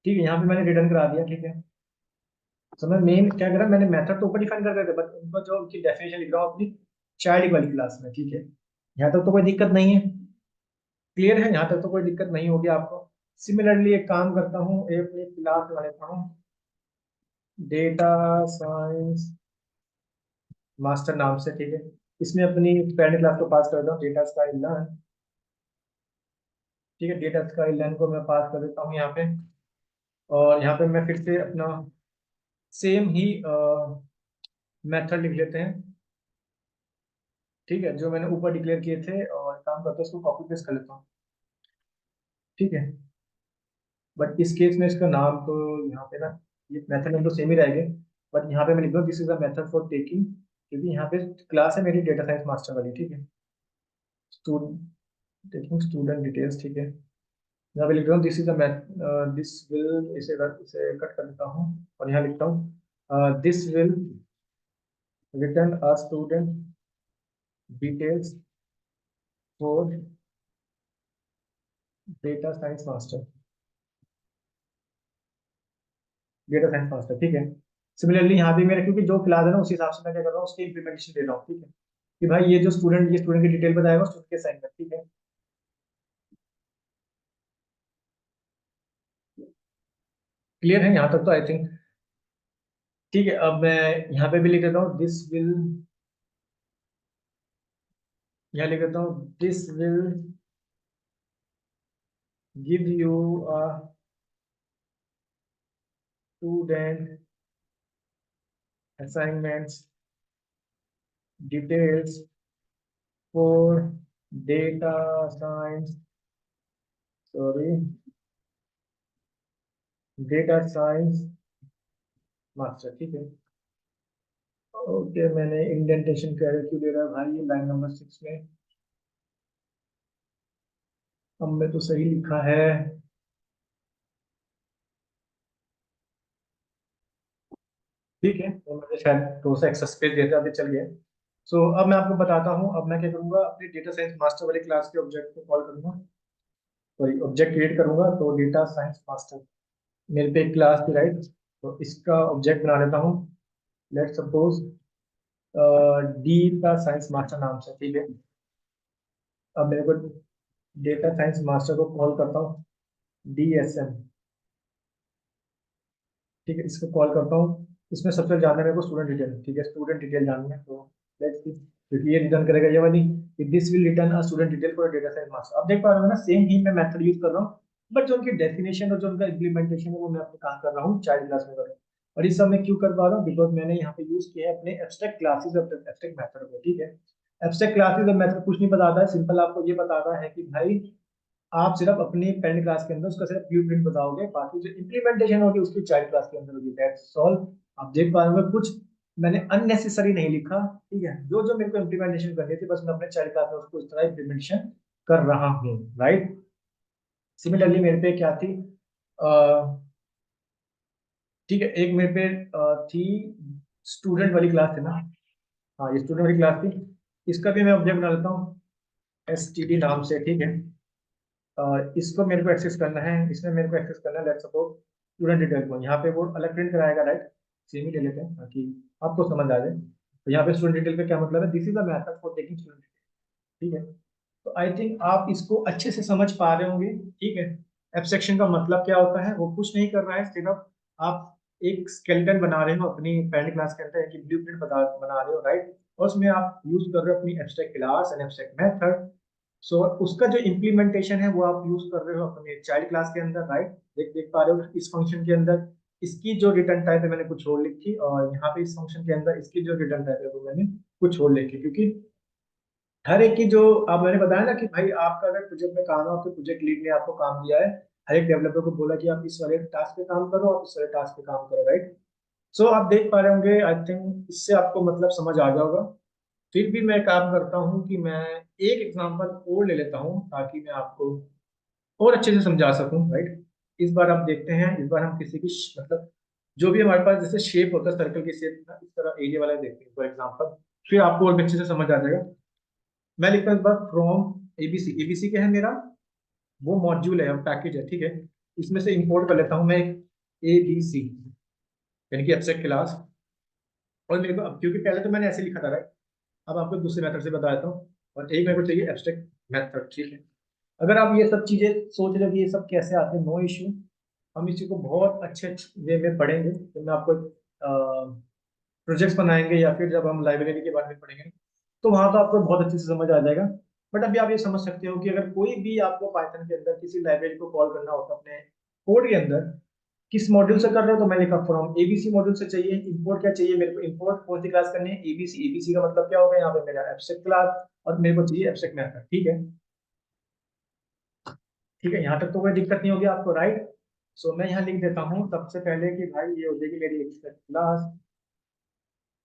ठीक है, यहाँ पे मैंने रिटर्न करा दिया। ठीक है। तो मैं मेन क्या करा, मैंने मेथड तो ऊपर डिफाइन कर रहे थे, बट उनको जो उनकी डेफिनेशन लिख रहा हूँ अपनी चाइल्ड वाली क्लास में। ठीक है। यहाँ तक तो कोई दिक्कत नहीं है, क्लियर है, यहाँ तक तो कोई दिक्कत नहीं होगी आपको। सिमिलरली एक काम करता हूँ, एक अपनी क्लास बना लेता हूँ डेटा साइंस मास्टर नाम से। ठीक है। इसमें अपनी पहले क्लास को पास करता हूँ डेटा स्काई लर्न। ठीक है, डेटा स्काई लर्न को मैं पास कर देता हूँ यहाँ पे। और यहाँ पे मैं फिर से अपना सेम ही मेथड लिख लेते हैं। ठीक है, जो मैंने ऊपर डिक्लेयर किए थे, और काम करता हूँ इसको कॉपी पेस्ट कर लेता हूँ। ठीक है। बट इस केस में इसका नाम तो यहाँ पे ना, ये मेथड नेम तो सेम ही रहेंगे, बट यहाँ पे मैं लिख दूँ this is a method for taking, क्योंकि यहाँ पे क्लास है मेरी डेटा साइंस मास्टर वाली। ठीक है, स्टूडेंट टेकिंग स्टूडेंट डिटेल्स। ठीक है, यहाँ पे लिख रहा हूँ this is a this will, इसे कट कर देता हूँ और यहाँ लिखता हूँ this will return a student details for data science master, data science master. ठीक है। सिमिलरली यहाँ भी मेरा, क्योंकि जो क्लास है ना उस हिसाब से मैं क्या कर रहा हूँ, उसकी इंप्लीमेंटेशन दे रहा हूँ। ठीक है, कि भाई ये स्टूडेंट की डिटेल बताएगा स्टूडेंट के असाइनमेंट। ठीक है, क्लियर है यहाँ तक तो आई थिंक। ठीक है, अब मैं यहाँ पे भी लिख देता हूँ दिस विल, यहाँ लिख देता हूँ this will give you a student assignments details for data science, sorry, data science master. ठीक है। ओके, मैंने इंडेंटेशन क्यों दे रहा है भाई ये लाइन नंबर 6 में? अब मैं तो सही लिखा है। ठीक है, तो मुझे शायद थोड़ा सा एक्स्ट्रा स्पेस देते आते चल गया। सो अब मैं आपको बताता हूँ। अब मैं क्या करूंगा, अपनी डेटा साइंस मास्टर वाली क्लास के ऑब्जेक्ट को कॉल करूंगा। सॉरी, ऑब्जेक्ट क्रिएट करूंगा, तो डेटा साइंस मास्टर मेरे पे एक क्लास थी, राइट? तो इसका ऑब्जेक्ट बना लेता हूँ। लेट सपोज डी का साइंस मास्टर नाम से, ठीक है। अब मेरे को डेटा साइंस मास्टर को कॉल करता हूँ, DSM। ठीक है, इसको कॉल करता हूँ। इसमें सबसे जानना है मेरे को स्टूडेंट डिटेल, ठीक है, स्टूडेंट डिटेल जाननी है। तो लेट्स सी, क्योंकि ये रिटर्न करेगा ये वाली, this will return a student detail for data science master. अब देख पा रहे हो ना, सेम ही मैं मेथड यूज कर रहा हूँ, बट जो उनकी डेफिनेशन और जो उनका इम्प्लीमेंटेशन है वो मैं अपने काम कर रहा हूँ चाइल्ड क्लास में कर रहा हूँ। और इस सब मैं क्यों कर पा रहा हूँ, बिकॉज मैंने यहाँ पे यूज किया है अपने एब्स्ट्रैक्ट क्लासेस और एब्स्ट्रैक्ट मेथड को, ठीक है। एब्स्ट्रैक्ट क्लासेस और मेथड कुछ नहीं बताता है, सिंपल आपको ये बताता है कि भाई आप सिर्फ अपनी पेरेंट क्लास के अंदर उसका सिर्फ ब्लूप्रिंट बताओगे, बाकी जो इम्प्लीमेंटेशन होगी उसकी चाइल्ड क्लास के अंदर होगी, दैट्स ऑल। आप देख पा रहे हो कुछ मैंने अननेसेसरी नहीं लिखा, ठीक है। जो जो मेरे को इम्प्लीमेंटेशन करनी थी बस मैं अपने चाइल्ड क्लास में उसको इस तरह इम्प्लीमेंटेशन कर रहा हूँ, राइट। सिमिलरली मेरे पे क्या थी, ठीक है, एक मेरे पे थी स्टूडेंट वाली क्लास थी ना। हाँ, ये स्टूडेंट वाली क्लास थी। इसका भी मैं ऑब्जेक्ट बना लेता हूँ STD नाम से, ठीक है। इसको मेरे को एक्सेस करना है, इसमें मेरे को एक्सेस करना है लेट्स सपोज स्टूडेंट डिटेल को। यहाँ पे वो अलग प्रिंट कराएगा, राइट। सेम ही ले लेते हैं ताकि आपको समझ आ जाए। तो यहाँ पे स्टूडेंट डिटेल का क्या मतलब है, this is the method for taking student, ठीक है। तो आई थिंक आप इसको अच्छे से समझ पा रहे होंगे, ठीक है। एब्स्ट्रैक्शन का मतलब क्या होता है, वो कुछ नहीं कर रहा है, सिर्फ आप एक स्केलेटन बना रहे हो अपनी पहली क्लास के अंदर, एक ब्लूप्रिंट बना रहे हो, राइट। और उसमें आप यूज कर रहे हो अपनी abstract class and abstract method. So उसका जो इम्प्लीमेंटेशन है वो आप यूज कर रहे हो अपने चाइल्ड क्लास के अंदर, राइट। देख देख पा रहे हो इस फंक्शन के अंदर इसकी जो रिटर्न टाइप है मैंने कुछ और लिखी, और यहाँ पे इस फंक्शन के अंदर इसकी जो रिटर्न टाइप है वो मैंने कुछ और लिखी, क्योंकि हर एक की जो, आप मैंने बताया ना कि भाई आपका अगर प्रोजेक्ट में काम है, आपके प्रोजेक्ट लीड ने आपको काम दिया है, हर एक डेवलपर को बोला कि आप इस वाले टास्क पे काम करो, आप इस वाले टास्क पे काम करो, राइट। सो आप देख पा रहे होंगे, आई थिंक इससे आपको मतलब समझ आ गया होगा। फिर भी मैं काम करता हूँ कि मैं एक एग्जांपल और ले लेता हूँ ताकि मैं आपको और अच्छे से समझा सकूं, राइट। इस बार आप देखते हैं, इस बार हम किसी की मतलब जो भी हमारे पास जैसे शेप होता है सर्कल की शेप ना, इस तरह एरिया वाला देखते हैं फॉर एग्जांपल। फिर आपको और भी अच्छे से समझ आ जाएगा। मैं लिखता हूँ इस बार फ्रॉम ABC। ABC क्या है मेरा, वो मॉड्यूल है, पैकेज है, ठीक है। इसमें से इंपोर्ट कर लेता हूँ मैं एक ABC, यानी कि एब्स्ट्रैक्ट क्लास। और मेरे को अब क्योंकि पहले तो मैंने ऐसे लिखा था, राइट। अब आपको दूसरे मेथड से बता देता हूँ, और एक मेरे को चाहिए एब्स्ट्रैक्ट मेथड, ठीक है। अगर आप ये सब चीजें सोच रहे हो कि ये सब कैसे आते हैं, नो इश्यू। हम इसी को बहुत अच्छे वे में पढ़ेंगे, तो मैं आपको प्रोजेक्ट्स बनाएंगे या फिर जब हम लाइब्रेरी के बारे में पढ़ेंगे, तो वहां तो आपको बहुत अच्छे से समझ आ जाएगा। बट अभी आप ये समझ सकते हो कि अगर कोई भी आपको पाइथन के अंदर किसी लाइब्रेरी को कॉल करना होता है अपने कोड के अंदर, किस मॉड्यूल से कर रहे हो, तो मैं लिखा फ्रॉम ABC मॉड्यूल से चाहिए। इंपोर्ट क्या चाहिए मेरे को, इंपोर्ट कौन सी क्लास करनी है, ABC। का मतलब क्या होगा, यहाँ पे मेरा एब्स्ट्रैक्ट क्लास, और मेरे को चाहिए एब्स्ट्रैक्ट मेथड, ठीक है। ठीक है, यहाँ तक तो कोई दिक्कत नहीं होगी आपको, राइट। सो मैं यहाँ लिख देता हूँ सबसे पहले कि भाई ये हो जाएगी मेरी एब्स्ट्रैक्ट क्लास,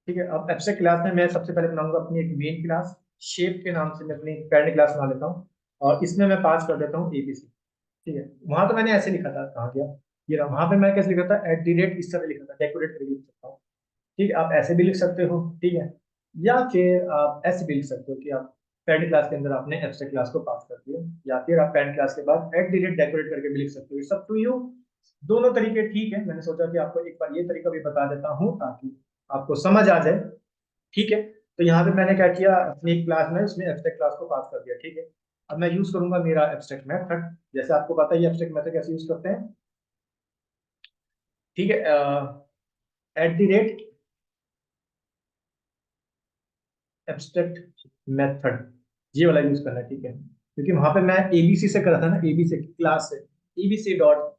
ठीक है। अब एब्स्ट्रैक्ट क्लास में मैं सबसे पहले बनाऊंगा अपनी एक मेन क्लास, शेप के नाम से मैं अपनी पेरेंट क्लास बना लेता हूँ, और इसमें मैं पास कर देता हूँ ABC, ठीक है। वहां तो मैंने ऐसे लिखा था, कहाँ गया ये रहा, वहां पे मैं कैसे लिखा था, @ इस तरह लिखा था, डेकोरेट करके लिख सकता हूँ, ठीक है। आप ऐसे भी लिख सकते हो, ठीक है, या फिर आप ऐसे भी लिख सकते हो कि आप पेरेंट क्लास के अंदर आपने एब्स्ट्रैक्ट क्लास को पास कर दिया, या फिर आप पेरेंट क्लास के बाद @ डेकोरेट करके भी लिख सकते हो, सब टू यू। दोनों तरीके ठीक है, मैंने सोचा कि आपको एक बार ये तरीका भी बता देता हूँ ताकि आपको समझ आ जाए, ठीक है। तो यहाँ पे मैंने क्या किया, अपनी एक क्लास में उसमें एब्स्ट्रैक्ट क्लास को पास कर दिया, ठीक है। अब मैं यूज करूंगा मेरा एब्स्ट्रैक्ट मेथड, जैसे आपको पता है एब्स्ट्रैक्ट मेथड कैसे यूज करते हैं, ठीक है। @ एब्स्ट्रैक्ट मेथड, ये वाला यूज करना है, ठीक है। क्योंकि वहां पे मैं ABC से करा था ना, ABC क्लास से, ABC डॉट।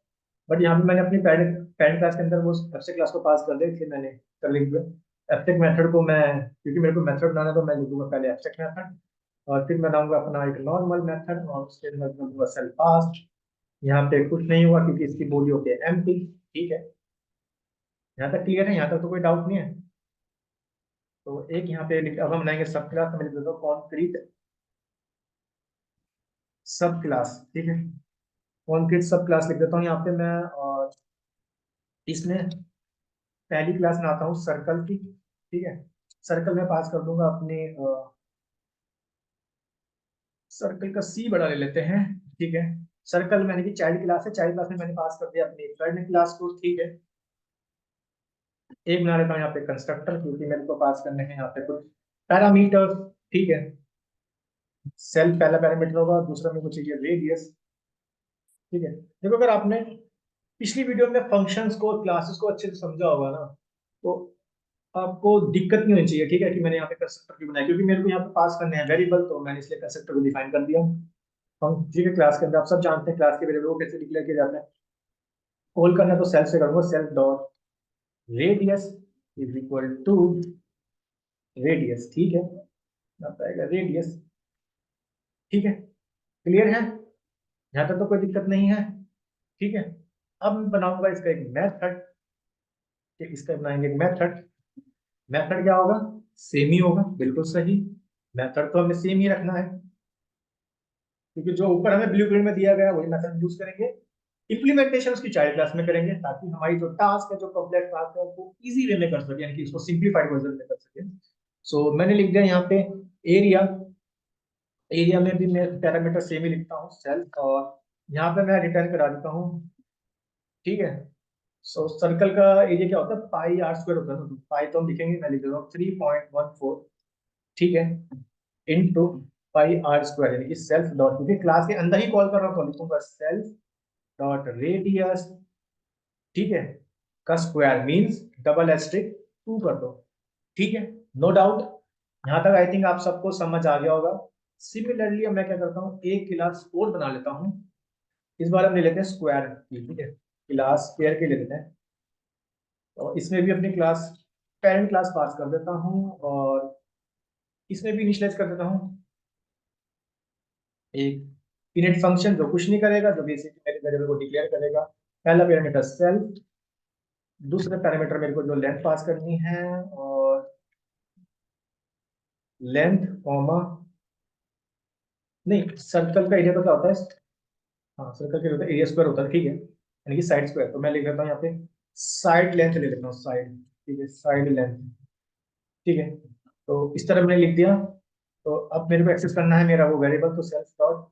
बट यहाँ पे मैंने अपनी पेरेंट पेरेंट क्लास के अंदर वो एब्स्ट्रैक्ट क्लास को पास कर दिया, इसलिए मैंने कर लिख दिया एब्स्ट्रैक्ट मेथड को। मैं क्योंकि मेरे को मेथड बनाना है, तो मैं लिखूंगा पहले एब्स्ट्रैक्ट मेथड, और फिर मैं बनाऊंगा अपना एक नॉर्मल मेथड, और उसके अंदर मैं दूंगा सेल्फ पास। यहाँ पे कुछ नहीं हुआ क्योंकि इसकी बॉडी होती है एम्प्टी, ठीक है। यहाँ तक क्लियर है, यहाँ तक तो कोई डाउट नहीं है। तो एक यहाँ पे अब हम बनाएंगे सब क्लास, तो मैं लिख देता हूँ कॉन्क्रीट सब क्लास, ठीक है। कॉन्क्रीट सब क्लास लिख देता हूँ यहाँ पे मैं। और इसमें पहली क्लास बनाता हूँ सर्कल की, ठीक है। सर्कल में पास कर दूंगा अपने सर्कल का सी बड़ा ले लेते हैं, ठीक है। सर्कल मैंने की चाइल्ड क्लास है, चाइल्ड क्लास में मैंने पास कर दिया अपनी फ्रेंड क्लास को, ठीक है। एक बना लेता हूँ यहाँ पे कंस्ट्रक्टर, क्योंकि मेरे को पास करने हैं यहाँ पे कुछ पैरामीटर, ठीक है। सेल्फ पहला पैरामीटर होगा, दूसरा मेरे को चाहिए रेडियस, ठीक है। देखो अगर आपने पिछली वीडियो में फंक्शंस को क्लासेस को अच्छे से समझा होगा ना, तो आपको दिक्कत नहीं होनी चाहिए, ठीक है, कि मैंने यहाँ पे कंस्ट्रक्टर क्यों बनाया, क्योंकि मेरे को यहाँ पे पास करने हैं वेरिएबल, तो मैंने इसलिए कंस्ट्रक्टर को डिफाइन कर दिया। हम ठीक है, क्लास के अंदर आप सब जानते हैं क्लास के वेरिएबल को कैसे डिक्लेयर किया जाता है। कॉल करना है तो सेल्फ से करूंगा, self dot radius is equal to radius, ठीक है। आता है रेडियस, ठीक है। क्लियर है, यहाँ तक तो कोई दिक्कत नहीं है, ठीक है। अब मैं बनाऊंगा इसका एक मेथड, इसका बनाएंगे एक मेथड। मेथड क्या होगा, सेम ही होगा, बिल्कुल सही। मेथड तो हमें सेम ही रखना है, क्योंकि जो ऊपर हमें ब्लूप्रिंट में दिया गया वही मेथड यूज करेंगे। इम्प्लीमेंटेशन उसकी चाइल्ड क्लास में करेंगे, ताकि हमारी जो टास्क है, जो कॉम्प्लेक्स टास्क है, उसको इजी वे में कर सके, यानी कि उसको सिंप्लीफाइड वर्जन में कर सके। सो मैंने लिख दिया यहाँ पे एरिया। एरिया में भी मैं पैरामीटर सेम ही लिखता हूँ, सेल्फ, और यहाँ पे मैं रिटर्न करा देता हूँ, ठीक है। सो सर्कल का एरिया क्या होता है, पाई आर स्क्वायर होता है ना, तो पाई तो हम लिखेंगे, मैं लिख देता हूँ 3.14, ठीक है, इनटू पाई आर स्क्वायर, यानी कि सेल्फ डॉट, क्योंकि क्लास के अंदर ही कॉल कर रहा हूँ तो लिखूंगा सेल्फ डॉट रेडियस, ठीक है, का स्क्वायर मींस डबल एस्ट्रिक 2 कर दो, ठीक है। नो डाउट, यहाँ तक आई थिंक आप सबको समझ आ गया होगा। सिमिलरली मैं क्या करता हूँ, एक क्लास और बना लेता हूँ। इस बार हम ले लेते हैं स्क्वायर की, ठीक है, क्लास स्क्वायर के ले लेते हैं। और इसमें भी अपनी क्लास पेरेंट क्लास पास कर देता हूँ, और इसमें भी इनिशियलाइज कर देता हूँ एक इनिट फंक्शन, जो कुछ नहीं करेगा, जो बेसिकली मेरे वेरिएबल को डिक्लेयर करेगा। पहला पैरामीटर सेल्फ, दूसरा पैरामीटर मेरे को जो लेंथ पास करनी है, और लेंथ कॉमा, नहीं सर्कल का एरिया तो क्या होता है, हाँ सर्कल का होता है एरिया स्क्वायर होता है, ठीक है, यानी कि साइड स्क्वायर। तो मैं लिख देता हूँ यहाँ पे साइड लेंथ ले लेता हूँ, साइड, ठीक है, साइड लेंथ, ठीक है। तो इस तरह मैंने लिख दिया। तो अब मेरे को एक्सेस करना है मेरा वो वेरिएबल, तो सेल्फ डॉट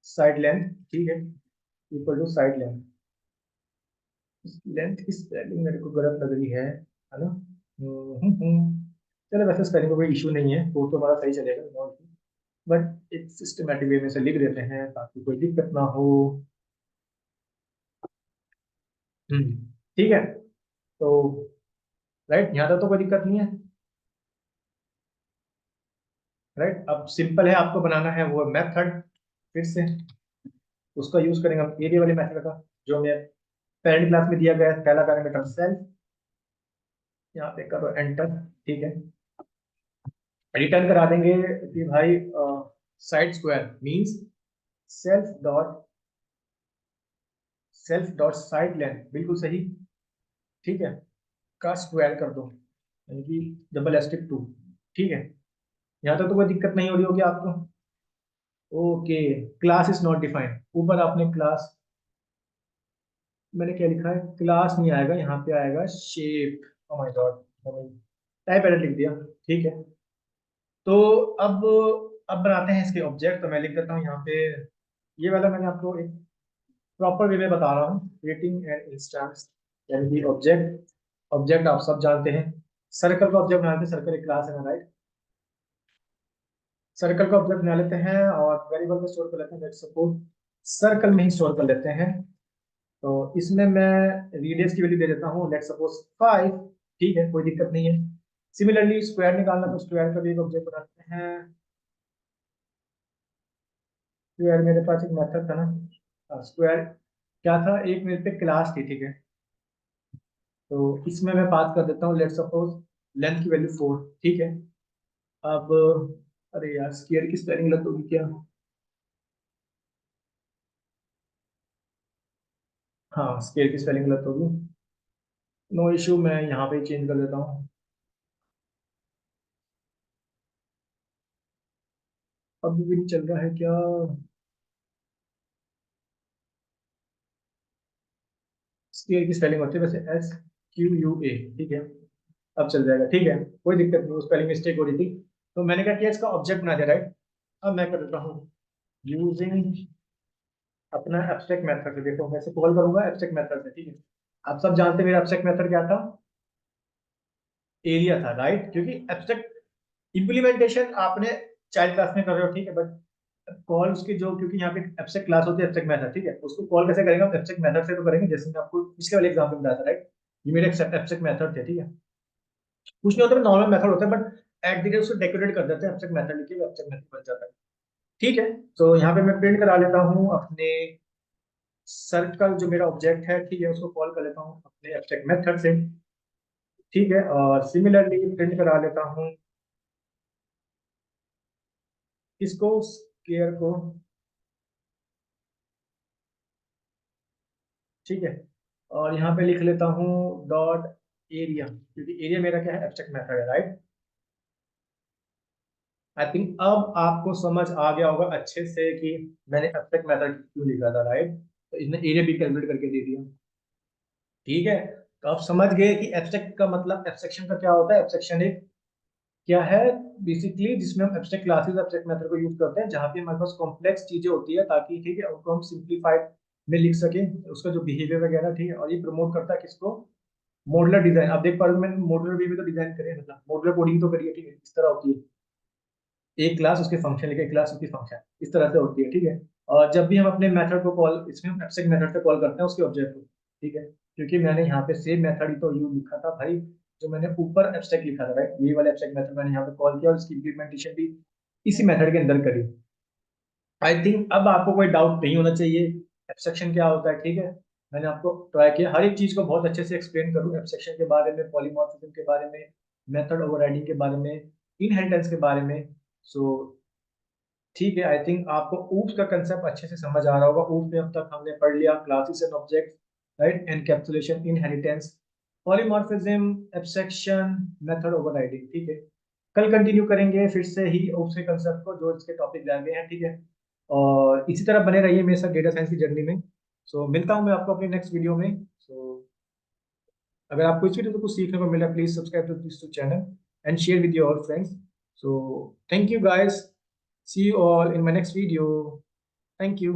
साइड लेंथ, ठीक है, equal to side length. Length की स्पेलिंग मेरे को गलत लग रही है ना। चलो वैसे स्पेलिंग का कोई इशू नहीं है, वो तो हमारा सही चलेगा, बट एक सिस्टमेटिक वे में से लिख देते हैं ताकि कोई दिक्कत ना हो। ठीक है, तो राइट, यहाँ तक तो कोई दिक्कत नहीं है, राइट। अब सिंपल है, आपको बनाना है वो मेथड, फिर से उसका यूज करेंगे हम एरिया वाले मेथड का, जो मैं पेरेंट क्लास में दिया गया है। पहला पैरामीटर सेल्फ, यहाँ पे करो एंटर, ठीक है। रिटर्न करा देंगे कि भाई side square means self dot side length, बिल्कुल सही, ठीक है, का स्क्वायर कर दो, यानी कि डबल एस्टिक 2, ठीक है। यहाँ तक तो कोई दिक्कत नहीं हो रही होगी आपको। Okay, class is not defined, ऊपर आपने क्लास, मैंने क्या लिखा है, क्लास नहीं आएगा, यहाँ पे आएगा shape. Oh my God, type error लिख दिया, ठीक है। तो अब बनाते हैं इसके ऑब्जेक्ट, तो मैं लिख देता हूँ यहाँ पे, ये वाला मैंने आपको एक प्रॉपर वे में बता रहा हूँ, क्रिएटिंग एन इंस्टेंस, यानी कि ऑब्जेक्ट। ऑब्जेक्ट आप सब जानते हैं, सर्कल का ऑब्जेक्ट बनाते हैं, सर्कल एक क्लास है ना, राइट। सर्कल का ऑब्जेक्ट बना लेते हैं और वेरिएबल में स्टोर कर लेते हैं, लेट्स सपोज सर्कल में ही स्टोर कर लेते हैं। तो इसमें मैं रेडियस की वैल्यू दे देता हूँ, लेट्स सपोज 5, ठीक है, कोई दिक्कत नहीं है। सिमिलरली स्क्वायर निकालना, तो स्क्वायर का भी एक ऑब्जेक्ट बनाते हैं। स्क्वायर मेरे पास एक मेथड था ना, स्क्वायर क्या था, एक मेरे पे क्लास थी, ठीक है। तो इसमें मैं पास कर देता हूँ, लेट्स सपोज लेंथ की वैल्यू 4, ठीक है। अब अरे यार, स्क्वायर की स्पेलिंग गलत होगी क्या, हाँ स्क्वायर की स्पेलिंग गलत होगी, नो इशू, मैं यहाँ पे चेंज कर देता हूँ। अब भी नहीं चल रहा है क्या? स्केयर की स्पेलिंग होती है वैसे SQUA, ठीक है। अब चल जाएगा, ठीक है, कोई दिक्कत नहीं, स्पेलिंग मिस्टेक हो रही थी। तो मैंने क्या किया, इसका ऑब्जेक्ट बना दिया, राइट। अब मैं कर देता हूँ यूजिंग अपना एब्स्ट्रैक्ट मेथड से। देखो मैं इसे कॉल करूंगा एब्स्ट्रैक्ट मेथड से, ठीक है। आप सब जानते हैं मेरा एब्स्ट्रैक्ट मेथड क्या था, एरिया था, राइट। क्योंकि एब्स्ट्रैक्ट इम्प्लीमेंटेशन आपने चाइल्ड क्लास में कर रहे हो, ठीक है, बट कॉल उसकी जो, क्योंकि यहाँ पे एब्स्ट्रैक्ट क्लास होती है एब्स्ट्रैक्ट मेथड, ठीक है, उसको कॉल कैसे करेंगे, हम एब्स्ट्रैक्ट मेथड से तो करेंगे, जैसे मैं आपको पिछले वाले एग्जाम्पल में बताया था, राइट। ये मेरे एब्स्ट्रैक्ट मेथड थे, ठीक है। कुछ नहीं होता, नॉर्मल मेथड होता है, बट एट द रेट उसको डेकोरेट कर देते हैं एब्स्ट्रैक्ट मेथड लिख के, एब्स्ट्रैक्ट मेथड बन जाता है, ठीक है। तो यहाँ पे मैं प्रिंट करा लेता हूँ अपने सर्कल जो मेरा ऑब्जेक्ट है, ठीक है, उसको कॉल कर लेता हूँ अपने एब्स्ट्रैक्ट मेथड से, ठीक है। और सिमिलरली प्रिंट करा लेता हूँ इसको, स्केयर को, ठीक है। और यहाँ पे लिख लेता हूँ डॉट एरिया, क्योंकि एरिया मेरा क्या है, एब्स्ट्रैक्ट मेथड है, राइट। आई थिंक अब आपको समझ आ गया होगा अच्छे से कि मैंने एब्स्ट्रैक्ट मेथड क्यों लिखा था, राइट। तो इसने एरिया भी कैलकुलेट करके दे दिया, ठीक है। तो आप समझ गए कि एब्स्ट्रैक्ट का मतलब, एब्स्ट्रैक्शन का क्या होता है। एब्स्ट्रैक्शन एक क्या है, बेसिकली जिसमें हम एब्स्ट्रैक्ट क्लासेस एब्स्ट्रैक्ट मेथड को यूज करते हैं, जहाँ पे हमारे पास कॉम्प्लेक्स चीजें होती है, ताकि ठीक है उनको हम सिंप्लीफाइड में लिख सके, उसका जो बिहेवियर वगैरह, ठीक है। और ये प्रमोट करता है किसको, मॉडुलर डिजाइन। आप देख पा रहे हो मैंने मॉडुलर वे में तो डिजाइन करे, मतलब मॉडुलर कोडिंग तो करिए, ठीक है, इस तरह होती है, एक क्लास उसके फंक्शन लेके, एक क्लास उसकी फंक्शन, इस तरह से होती है, ठीक है। और जब भी हम अपने मेथड को कॉल, इसमें हम एब्स्ट्रैक्ट मेथड से कॉल करते हैं उसके ऑब्जेक्ट को, ठीक है। क्योंकि मैंने यहाँ पे सेम मेथड ही तो यू लिखा था भाई, जो मैंने ऊपर एब्स्ट्रैक्ट लिखा था, राइट, ये वाला एब्स्ट्रैक्ट मेथड मैंने यहाँ पे कॉल किया और इसकी इम्प्लीमेंटेशन भी इसी मेथड के अंदर करी। आई थिंक अब आपको कोई डाउट नहीं होना चाहिए एब्स्ट्रैक्शन क्या होता है, ठीक है। मैंने आपको ट्राई किया हर एक चीज को बहुत अच्छे से एक्सप्लेन करूँ, एब्स्ट्रैक्शन के बारे में, पॉलीमॉर्फिज्म के बारे में, मेथड ओवरराइडिंग के बारे में, इनहेरिटेंस के बारे में। सो ठीक है, आई थिंक आपको ऊप्स का कंसेप्ट अच्छे से समझ आ रहा होगा। ऊप्स में अब तक हमने पढ़ लिया classes and object, right, encapsulation, inheritance, polymorphism, abstraction, method overriding, ठीक है। कल कंटिन्यू करेंगे फिर से ही ऊप्स के कंसेप्ट को, जो इसके टॉपिक रह गए हैं, ठीक है। और इसी तरह बने रहिए मेरे साथ डेटा साइंस की जर्नी में। सो मिलता हूँ मैं आपको अपनी नेक्स्ट वीडियो में। सो अगर आपको इस वीडियो से कुछ सीखने को मिला, please subscribe to this channel and share with your friends. So thank you guys. See you all in my next video. Thank you.